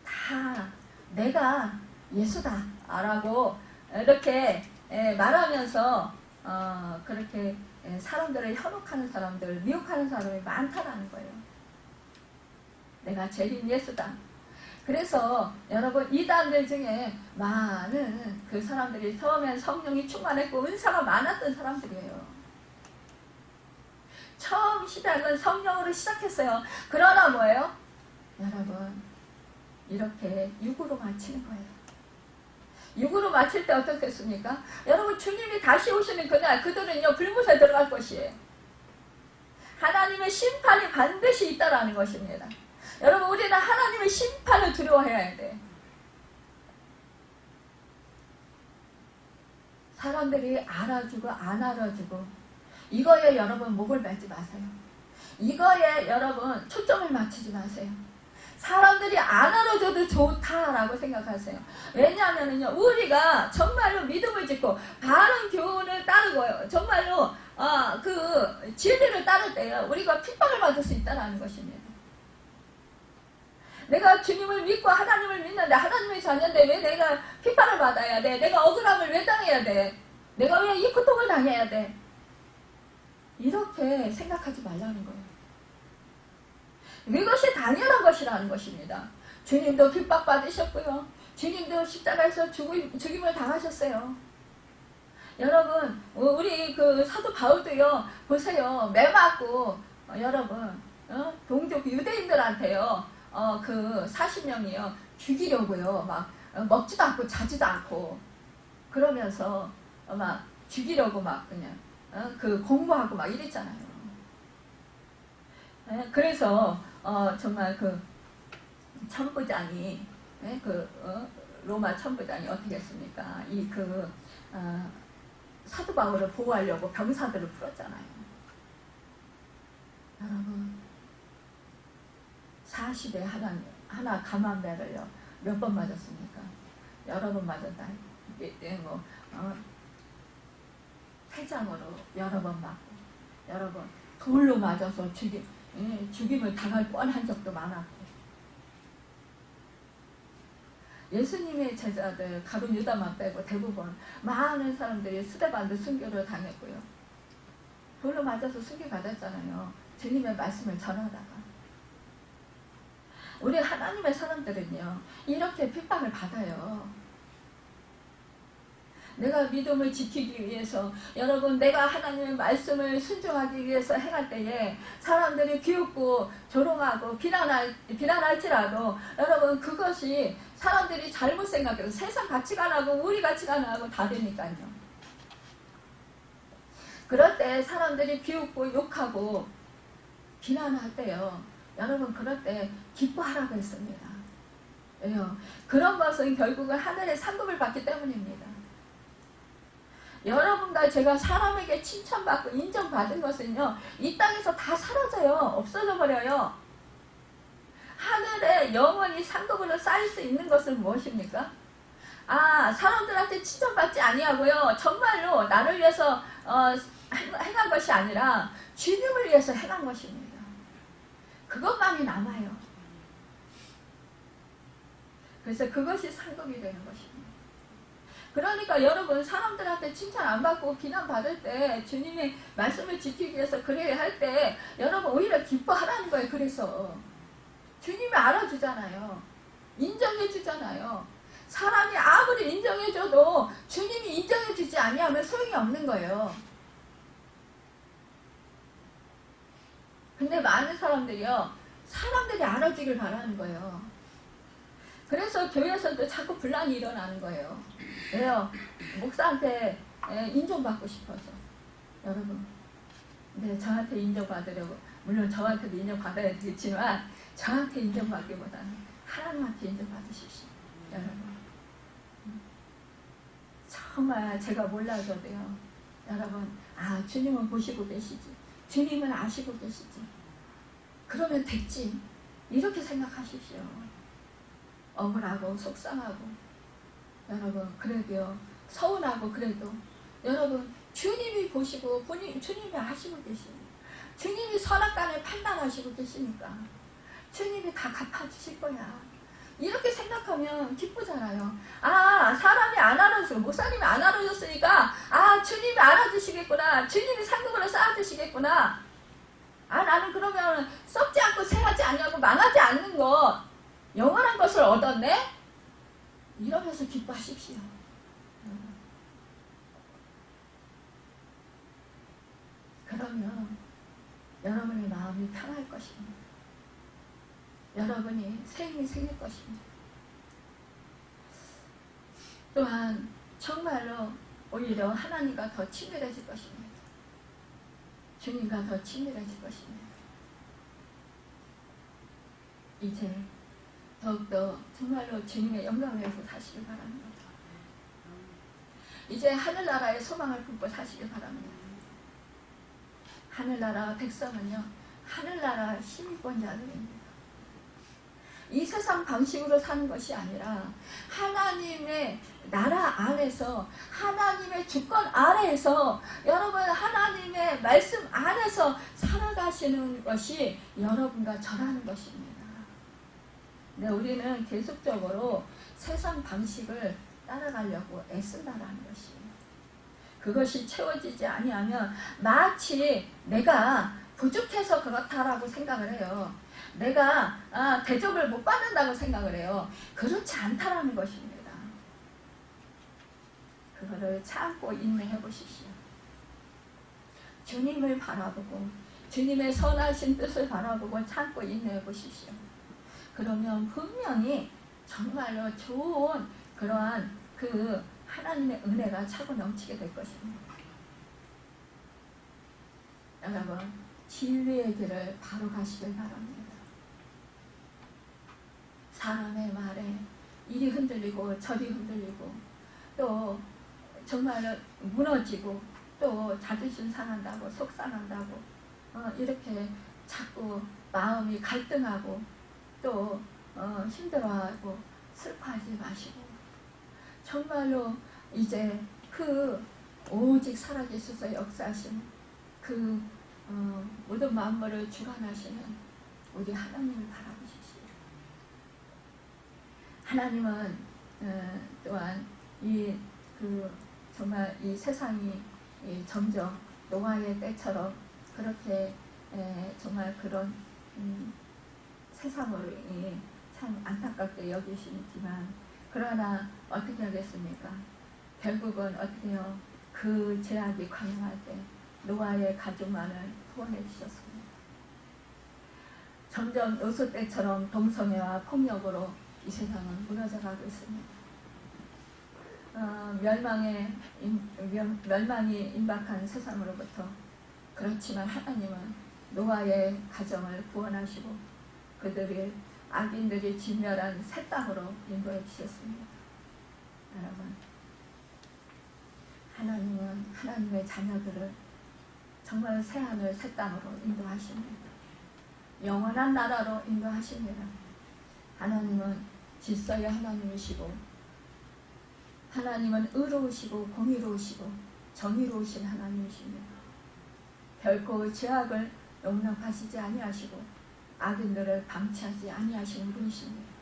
다 내가 예수다 라고 이렇게 말하면서 그렇게 사람들을 현혹하는 사람들, 미혹하는 사람이 많다라는 거예요. 내가 제일 예수다. 그래서 여러분 이단들 중에 많은 그 사람들이 처음엔 성령이 충만했고 은사가 많았던 사람들이에요. 처음 시작은 성령으로 시작했어요. 그러나 뭐예요? 여러분 이렇게 육으로 마치는 거예요. 육으로 마칠 때 어떻겠습니까? 여러분 주님이 다시 오시는 그날 그들은요 불못에 들어갈 것이에요. 하나님의 심판이 반드시 있다라는 것입니다. 여러분 우리는 하나님의 심판을 두려워해야 돼. 사람들이 알아주고 안 알아주고 이거에 여러분 목을 매지 마세요. 이거에 여러분 초점을 맞추지 마세요. 사람들이 안 알아줘도 좋다라고 생각하세요. 왜냐하면요, 우리가 정말로 믿음을 짓고 바른 교훈을 따르고요, 정말로 그 진리를 따를 때요, 우리가 핍박을 받을 수 있다는 것입니다. 내가 주님을 믿고 하나님을 믿는데 하나님의 자녀인데 왜 내가 핍박을 받아야 돼? 내가 억울함을 왜 당해야 돼? 내가 왜 이 고통을 당해야 돼? 이렇게 생각하지 말라는 거예요. 이것이 당연한 것이라는 것입니다. 주님도 핍박받으셨고요. 주님도 십자가에서 죽임을 당하셨어요. 여러분, 우리 그 사도 바울도요, 보세요. 매 맞고, 여러분, 동족 유대인들한테요, 그 40명이요, 죽이려고요. 막, 먹지도 않고 자지도 않고, 그러면서, 막, 죽이려고 막, 그냥, 그 공부하고 막 이랬잖아요. 그래서, 정말 그, 천부장이, 로마 천부장이 어떻게 했습니까? 사도 바울을 보호하려고 병사들을 풀었잖아요. 여러분, 40에 하나 감한배를요, 몇 번 맞았습니까? 여러 번 맞았다. 태장으로 여러 번 맞고, 여러 번 돌로 맞아서 죽임을 당할 뻔한 적도 많았고, 예수님의 제자들 가룟 유다만 빼고 대부분 많은 사람들이 스데반도 순교를 당했고요. 돌로 맞아서 순교 받았잖아요. 주님의 말씀을 전하다가. 우리 하나님의 사람들은요, 이렇게 핍박을 받아요. 내가 믿음을 지키기 위해서, 여러분, 내가 하나님의 말씀을 순종하기 위해서 행할 때에 사람들이 비웃고 조롱하고 비난할지라도, 여러분, 그것이 사람들이 잘못 생각해서 세상 가치관하고 우리 가치관하고 다르니까요. 그럴 때 사람들이 비웃고 욕하고 비난할 때요, 여러분, 그럴 때 기뻐하라고 했습니다. 왜요? 그런 것은 결국은 하늘의 상급을 받기 때문입니다. 여러분과 제가 사람에게 칭찬받고 인정받은 것은요, 이 땅에서 다 사라져요. 없어져 버려요. 하늘에 영원히 상급으로 쌓일 수 있는 것은 무엇입니까? 사람들한테 칭찬받지 아니하고요, 정말로 나를 위해서 행한 것이 아니라 주님을 위해서 행한 것입니다. 그것만이 남아요. 그래서 그것이 상급이 되는 것입니다. 그러니까 여러분, 사람들한테 칭찬 안 받고 비난받을 때, 주님의 말씀을 지키기 위해서 그래야 할 때, 여러분 오히려 기뻐하라는 거예요. 그래서 주님이 알아주잖아요. 인정해주잖아요. 사람이 아무리 인정해줘도 주님이 인정해주지 아니하면 소용이 없는 거예요. 근데 많은 사람들이요, 사람들이 알아주길 바라는 거예요. 그래서 교회에서도 자꾸 분란이 일어나는 거예요. 왜요? 목사한테 인정받고 싶어서. 여러분, 네, 저한테 인정받으려고, 물론 저한테도 인정받아야 되겠지만 저한테 인정받기보다는 하나님한테 인정받으십시오. 여러분, 정말 제가 몰라줘도요, 여러분, 주님은 보시고 계시지, 주님은 아시고 계시지, 그러면 됐지, 이렇게 생각하십시오. 억울하고 속상하고, 여러분, 그래도요, 서운하고, 그래도 여러분, 주님이 보시고 주님이 아시고 계십니다. 주님이 선악간을 판단하시고 계시니까 주님이 다 갚아주실 거야. 이렇게 생각하면 기쁘잖아요. 사람이 안 알아주고, 목사님이 안 알아줬으니까 주님이 알아주시겠구나, 주님이 상급으로 쌓아주시겠구나, 나는 그러면 썩지 않고 새하지 아니하고 망하지 않는 것, 영원한 것을 얻었네? 이러면서 기뻐하십시오. 그러면 여러분의 마음이 편할 것입니다. 여러분이 새 힘이 생길 것입니다. 또한 정말로 오히려 하나님과 더 친밀해질 것입니다. 주님과 더 친밀해질 것입니다. 이제 더욱더 정말로 주님의 영광을 위해서 사시길 바랍니다. 이제 하늘나라의 소망을 품고 사시길 바랍니다. 하늘나라 백성은요, 하늘나라 시민권자들입니다. 이 세상 방식으로 사는 것이 아니라 하나님의 나라 안에서, 하나님의 주권 아래에서, 여러분 하나님의 말씀 안에서 살아가시는 것이 여러분과 저라는 것입니다. 네, 우리는 계속적으로 세상 방식을 따라가려고 애쓴다라는 것이에요. 그것이 채워지지 아니하면 마치 내가 부족해서 그렇다라고 생각을 해요. 내가 대접을 못 받는다고 생각을 해요. 그렇지 않다라는 것입니다. 그거를 참고 인내해 보십시오. 주님을 바라보고 주님의 선하신 뜻을 바라보고 참고 인내해 보십시오. 그러면 분명히 정말로 좋은 그러한 그 하나님의 은혜가 차고 넘치게 될 것입니다. 여러분, 진리의 길을 바로 가시길 바랍니다. 사람의 말에 이리 흔들리고 저리 흔들리고 또 정말 무너지고 또 자존심 상한다고 속상한다고 이렇게 자꾸 마음이 갈등하고 또 힘들어하고 슬퍼하지 마시고 정말로 이제 그 오직 살아계셔서 역사하시는 그 모든 만물을 주관하시는 우리 하나님을 바라보십시오. 하나님은 또한 정말 이 세상이 점점 노아의 때처럼 그렇게 정말 그런 세상을 참 안타깝게 여기시지만 그러나 어떻게 하겠습니까? 결국은 어떻게 해요? 그 제약이 강림할 때 노아의 가족만을 구원해 주셨습니다. 점점 요소 때처럼 동성애와 폭력으로 이 세상은 무너져가고 있습니다. 멸망이 임박한 세상으로부터 그렇지만 하나님은 노아의 가정을 구원하시고 그들이 악인들이 진멸한 새 땅으로 인도해 주셨습니다. 여러분, 하나님은 하나님의 자녀들을 정말 새하늘 새 땅으로 인도하십니다. 영원한 나라로 인도하십니다. 하나님은 질서의 하나님이시고 하나님은 의로우시고 공의로우시고 정의로우신 하나님이십니다. 결코 죄악을 용납하시지 아니하시고 악인들을 방치하지 아니하시는 분이십니다.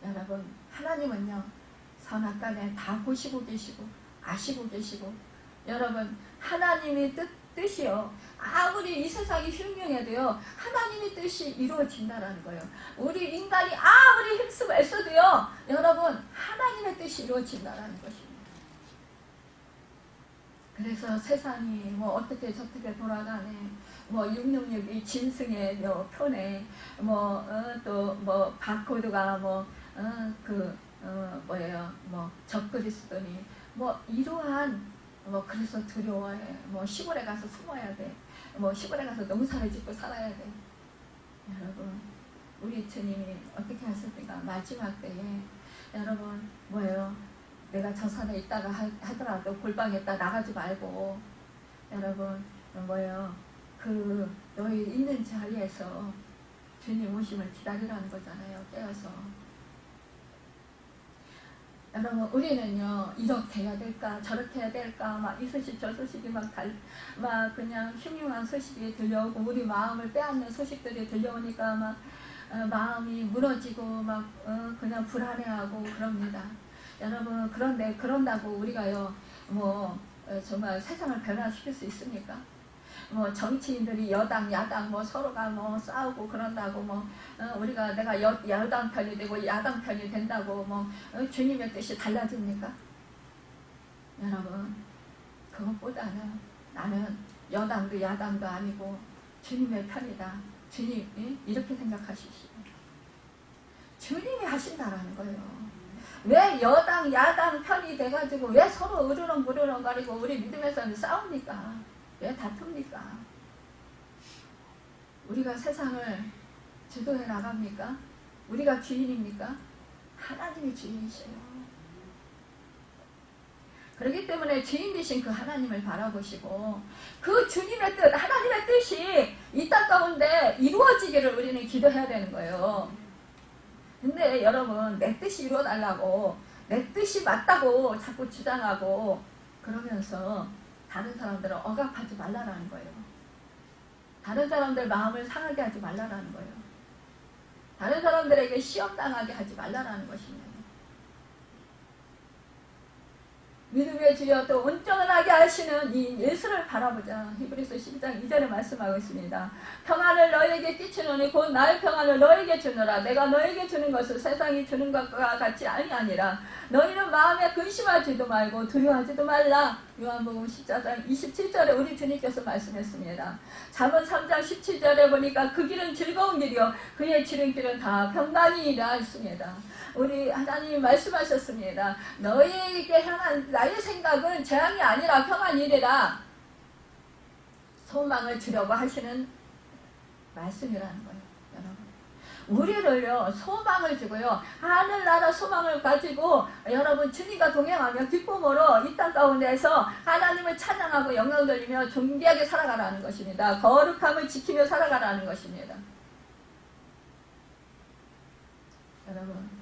여러분, 하나님은요 선악간에 다 보시고 계시고 아시고 계시고 여러분 하나님의 뜻이요 아무리 이 세상이 흉흉해도요 하나님의 뜻이 이루어진다라는 거예요. 우리 인간이 아무리 힘쓰고 애써도요 여러분 하나님의 뜻이 이루어진다라는 것입니다. 그래서 세상이 뭐 어떻게 저떻게 돌아가네, 뭐 666이 짐승의 표네, 또 뭐 바코드가 적그리스도니 뭐 이러한 그래서 두려워해. 시골에 가서 숨어야 돼. 시골에 가서 농사를 짓고 살아야 돼. 여러분, 우리 주님이 어떻게 하셨습니까? 마지막 때에 여러분 내가 저 산에 있다가 하더라도 골방에다 나가지 말고 여러분 그 너희 있는 자리에서 주님 오심을 기다리라는 거잖아요. 깨어서. 여러분, 우리는요 이렇게 해야 될까 저렇게 해야 될까 이 소식 저 소식이 그냥 흉흉한 소식이 들려오고 우리 마음을 빼앗는 소식들이 들려오니까 마음이 무너지고 그냥 불안해하고 그럽니다. 여러분, 그런다고 우리가요 정말 세상을 변화시킬 수 있습니까? 정치인들이 여당 야당 서로가 싸우고 그런다고 우리가 내가 여당 편이 되고 야당 편이 된다고 주님의 뜻이 달라집니까? 여러분, 그것보다는 나는 여당도 야당도 아니고 주님의 편이다. 주님 이렇게 생각하십시오. 주님이 하신다라는 거예요. 왜 여당 야당 편이 돼가지고 왜 서로 으르렁 거리고 우리 믿음에서는 싸웁니까? 왜 다툽니까? 우리가 세상을 주도해 나갑니까? 우리가 주인입니까? 하나님이 주인이세요. 그렇기 때문에 주인 되신 그 하나님을 바라보시고 그 주님의 뜻, 하나님의 뜻이 이 땅 가운데 이루어지기를 우리는 기도해야 되는 거예요. 근데 여러분, 내 뜻이 이루어달라고, 내 뜻이 맞다고 자꾸 주장하고 그러면서 다른 사람들을 억압하지 말라라는 거예요. 다른 사람들 마음을 상하게 하지 말라라는 거예요. 다른 사람들에게 시험당하게 하지 말라라는 것입니다. 믿음의 주여 또 온전하게 하시는 이 예수를 바라보자. 히브리서 12장 2절에 말씀하고 있습니다. 평안을 너에게 끼치노니 곧 나의 평안을 너에게 주노라. 내가 너에게 주는 것을 세상이 주는 것과 같이 아니하니라. 너희는 마음에 근심하지도 말고 두려워하지도 말라. 요한복음 14장 27절에 우리 주님께서 말씀했습니다. 잠언 3장 17절에 보니까 그 길은 즐거운 길이요 그의 지름길은 다 평강이라 했습니다. 우리 하나님이 말씀하셨습니다. 너희에게 향한 나의 생각은 재앙이 아니라 평안이래라. 소망을 주려고 하시는 말씀이라는 거예요. 여러분, 우리를요 소망을 주고요 하늘나라 소망을 가지고 여러분 주님과 동행하며 기쁨으로 이 땅 가운데서 하나님을 찬양하고 영광 돌리며 존귀하게 살아가라는 것입니다. 거룩함을 지키며 살아가라는 것입니다. 여러분,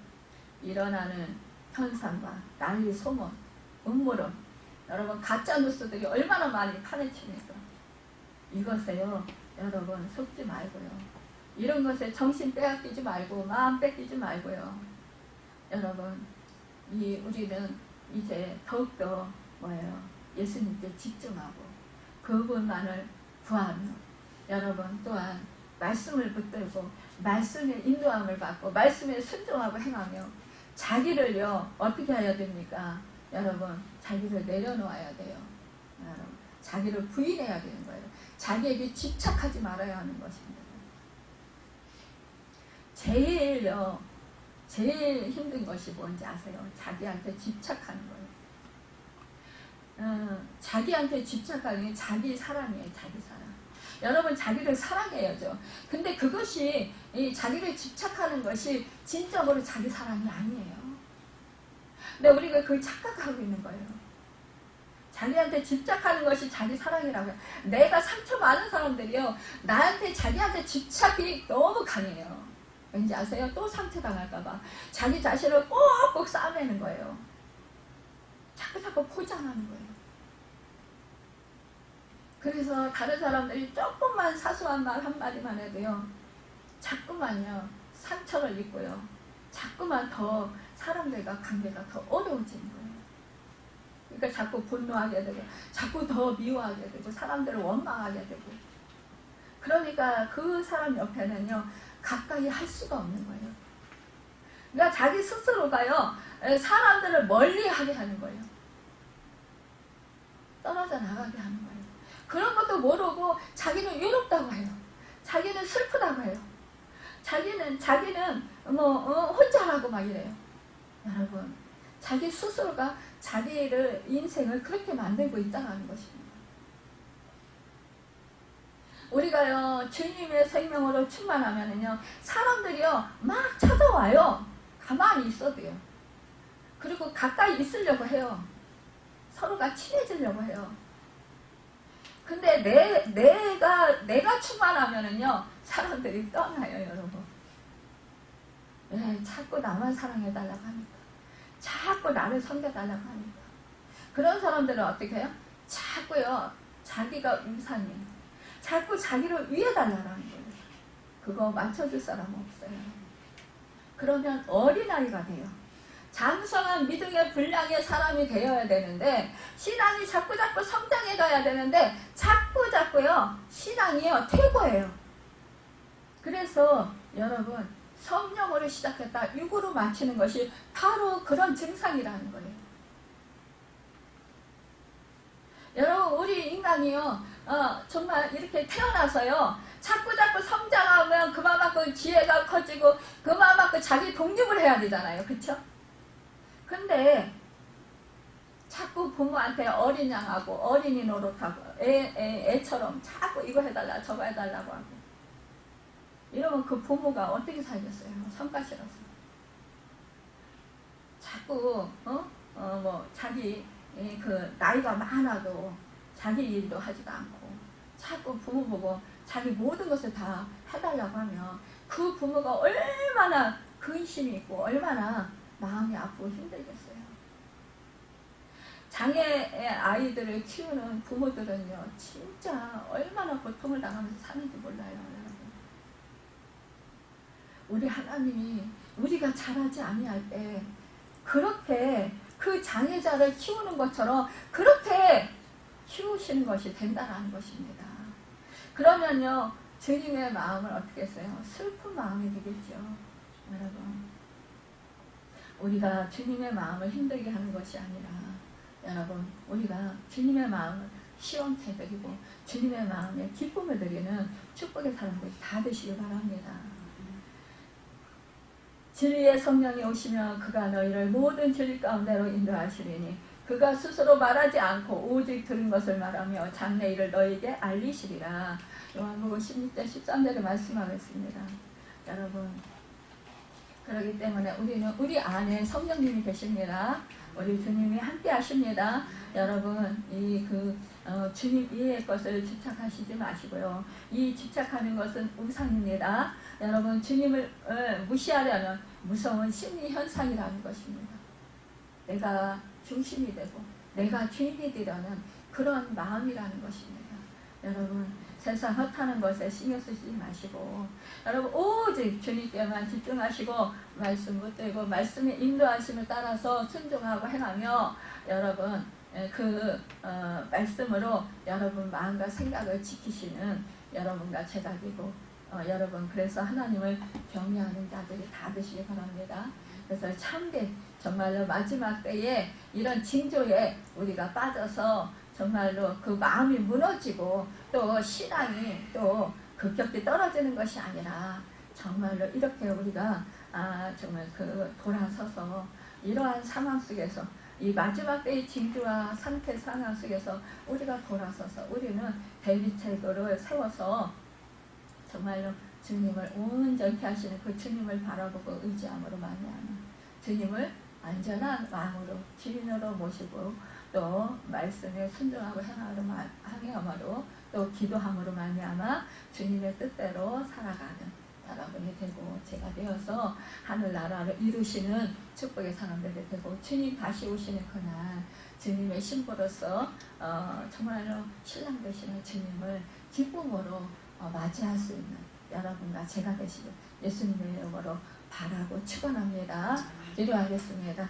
일어나는 현상과 난리 소문, 음모론, 여러분 가짜 뉴스들이 얼마나 많이 파헤칩니까? 이것에요 여러분 속지 말고요, 이런 것에 정신 빼앗기지 말고 마음 뺏기지 말고요, 여러분 우리는 이제 더욱더 뭐예요? 예수님께 집중하고 그분만을 구하며 여러분 또한 말씀을 붙들고 말씀의 인도함을 받고 말씀에 순종하고 행하며 자기를요 어떻게 해야 됩니까? 여러분 자기를 내려놓아야 돼요. 여러분 자기를 부인해야 되는 거예요. 자기에게 집착하지 말아야 하는 것입니다. 제일 힘든 것이 뭔지 아세요? 자기한테 집착하는 거예요. 자기한테 집착하는 게 자기 사랑이에요. 자기 사랑. 여러분 자기를 사랑해야죠. 근데 그것이 이 자기를 집착하는 것이 진정으로 자기 사랑이 아니에요. 근데 우리가 그걸 착각하고 있는 거예요. 자기한테 집착하는 것이 자기 사랑이라고요. 내가 상처 많은 사람들이요 나한테 자기한테 집착이 너무 강해요. 왠지 아세요? 또 상처당할까봐 자기 자신을 꼭꼭 싸매는 거예요. 자꾸 포장하는 거예요. 그래서 다른 사람들이 조금만 사소한 말 한마디만 해도요 자꾸만요 상처를 입고요 자꾸만 더 사람들과 관계가 더 어려워지는 거예요. 그러니까 자꾸 분노하게 되고 자꾸 더 미워하게 되고 사람들을 원망하게 되고, 그러니까 그 사람 옆에는요 가까이 할 수가 없는 거예요. 그러니까 자기 스스로가요 사람들을 멀리하게 하는 거예요. 떨어져 나가게 하는 거예요. 그런 것도 모르고 자기는 외롭다고 해요. 자기는 슬프다고 해요. 자기는 혼자라고 막 이래요. 여러분 자기 스스로가 자기를 인생을 그렇게 만들고 있다는 것입니다. 우리가요 주님의 생명으로 충만하면은요 사람들이요 막 찾아와요. 가만히 있어도요. 그리고 가까이 있으려고 해요. 서로가 친해지려고 해요. 근데 내가 충만하면은요 사람들이 떠나요. 여러분 자꾸 나만 사랑해달라고 하니까, 자꾸 나를 섬겨달라고 하니까, 그런 사람들은 어떻게 해요? 자꾸요 자기가 우상이에요. 자꾸 자기를 위해달라는 거예요. 그거 맞춰줄 사람 없어요. 그러면 어린아이가 돼요. 장성한 믿음의 분량의 사람이 되어야 되는데, 신앙이 자꾸 성장해 가야 되는데 자꾸요 신앙이요 퇴보예요. 그래서 여러분 성령으로 시작했다 육으로 마치는 것이 바로 그런 증상이라는 거예요. 여러분 우리 인간이요 정말 이렇게 태어나서요 자꾸 성장하면 그만큼 지혜가 커지고 그만큼 자기 독립을 해야 되잖아요. 그쵸? 근데 자꾸 부모한테 어린 양하고 어린이 노릇하고 애처럼 자꾸 이거 해달라 저거 해달라고 하고 이러면 그 부모가 어떻게 살겠어요? 성가시라서 자꾸 자기 그 나이가 많아도 자기 일도 하지도 않고 자꾸 부모 보고 자기 모든 것을 다 해달라고 하면 그 부모가 얼마나 근심이 있고 얼마나 마음이 아프고 힘들겠어요. 장애의 아이들을 키우는 부모들은요 진짜 얼마나 고통을 당하면서 사는지 몰라요. 여러분. 우리 하나님이 우리가 잘하지 아니할 때 그렇게 그 장애자를 키우는 것처럼 그렇게 키우시는 것이 된다는 것입니다. 그러면요 주님의 마음을 어떻게 했어요? 슬픈 마음이 되겠죠. 여러분, 우리가 주님의 마음을 힘들게 하는 것이 아니라 여러분 우리가 주님의 마음을 시원케 드리고 주님의 마음에 기쁨을 드리는 축복의 사람들이 다 되시길 바랍니다. 진리의 성령이 오시면 그가 너희를 모든 진리 가운데로 인도하시리니 그가 스스로 말하지 않고 오직 들은 것을 말하며 장래 일을 너희에게 알리시리라. 요한복음 16장 13절에 말씀하겠습니다. 여러분, 그렇기 때문에 우리는 우리 안에 성령님이 계십니다. 우리 주님이 함께 하십니다. 여러분, 주님 이의 것을 집착하시지 마시고요. 이 집착하는 것은 우상입니다. 여러분, 주님을 무시하려는 무서운 심리 현상이라는 것입니다. 내가 중심이 되고 내가 주인이 되려는 그런 마음이라는 것입니다. 여러분, 세상 헛하는 것에 신경 쓰지 마시고 여러분 오직 주님께만 집중하시고 말씀 붙들고 말씀의 인도하심을 따라서 순종하고 행하며 여러분 말씀으로 여러분 마음과 생각을 지키시는 여러분과 제가 되고 여러분 그래서 하나님을 경외하는 자들이 다 되시기 바랍니다. 그래서 참된 정말로 마지막 때에 이런 징조에 우리가 빠져서 정말로 그 마음이 무너지고 또 신앙이 또 급격히 떨어지는 것이 아니라 정말로 이렇게 우리가 정말 돌아서서 이러한 상황 속에서 이 마지막 때의 징조와 상태 상황 속에서 우리가 돌아서서 우리는 대비책을 세워서 정말로 주님을 온전히 하시는 그 주님을 바라보고 의지함으로 말미암아 주님을 안전한 마음으로 주인으로 모시고 또 말씀에 순종하고 행함으로 또 기도함으로 말미암아 주님의 뜻대로 살아가는 여러분이 되고 제가 되어서 하늘나라를 이루시는 축복의 사람들이 되고 주님 다시 오시는 그날 주님의 신부로서 정말로 신랑 되시는 주님을 기쁨으로 맞이할 수 있는 여러분과 제가 되시길 예수님의 이름으로 바라고 축원합니다. 기도하겠습니다.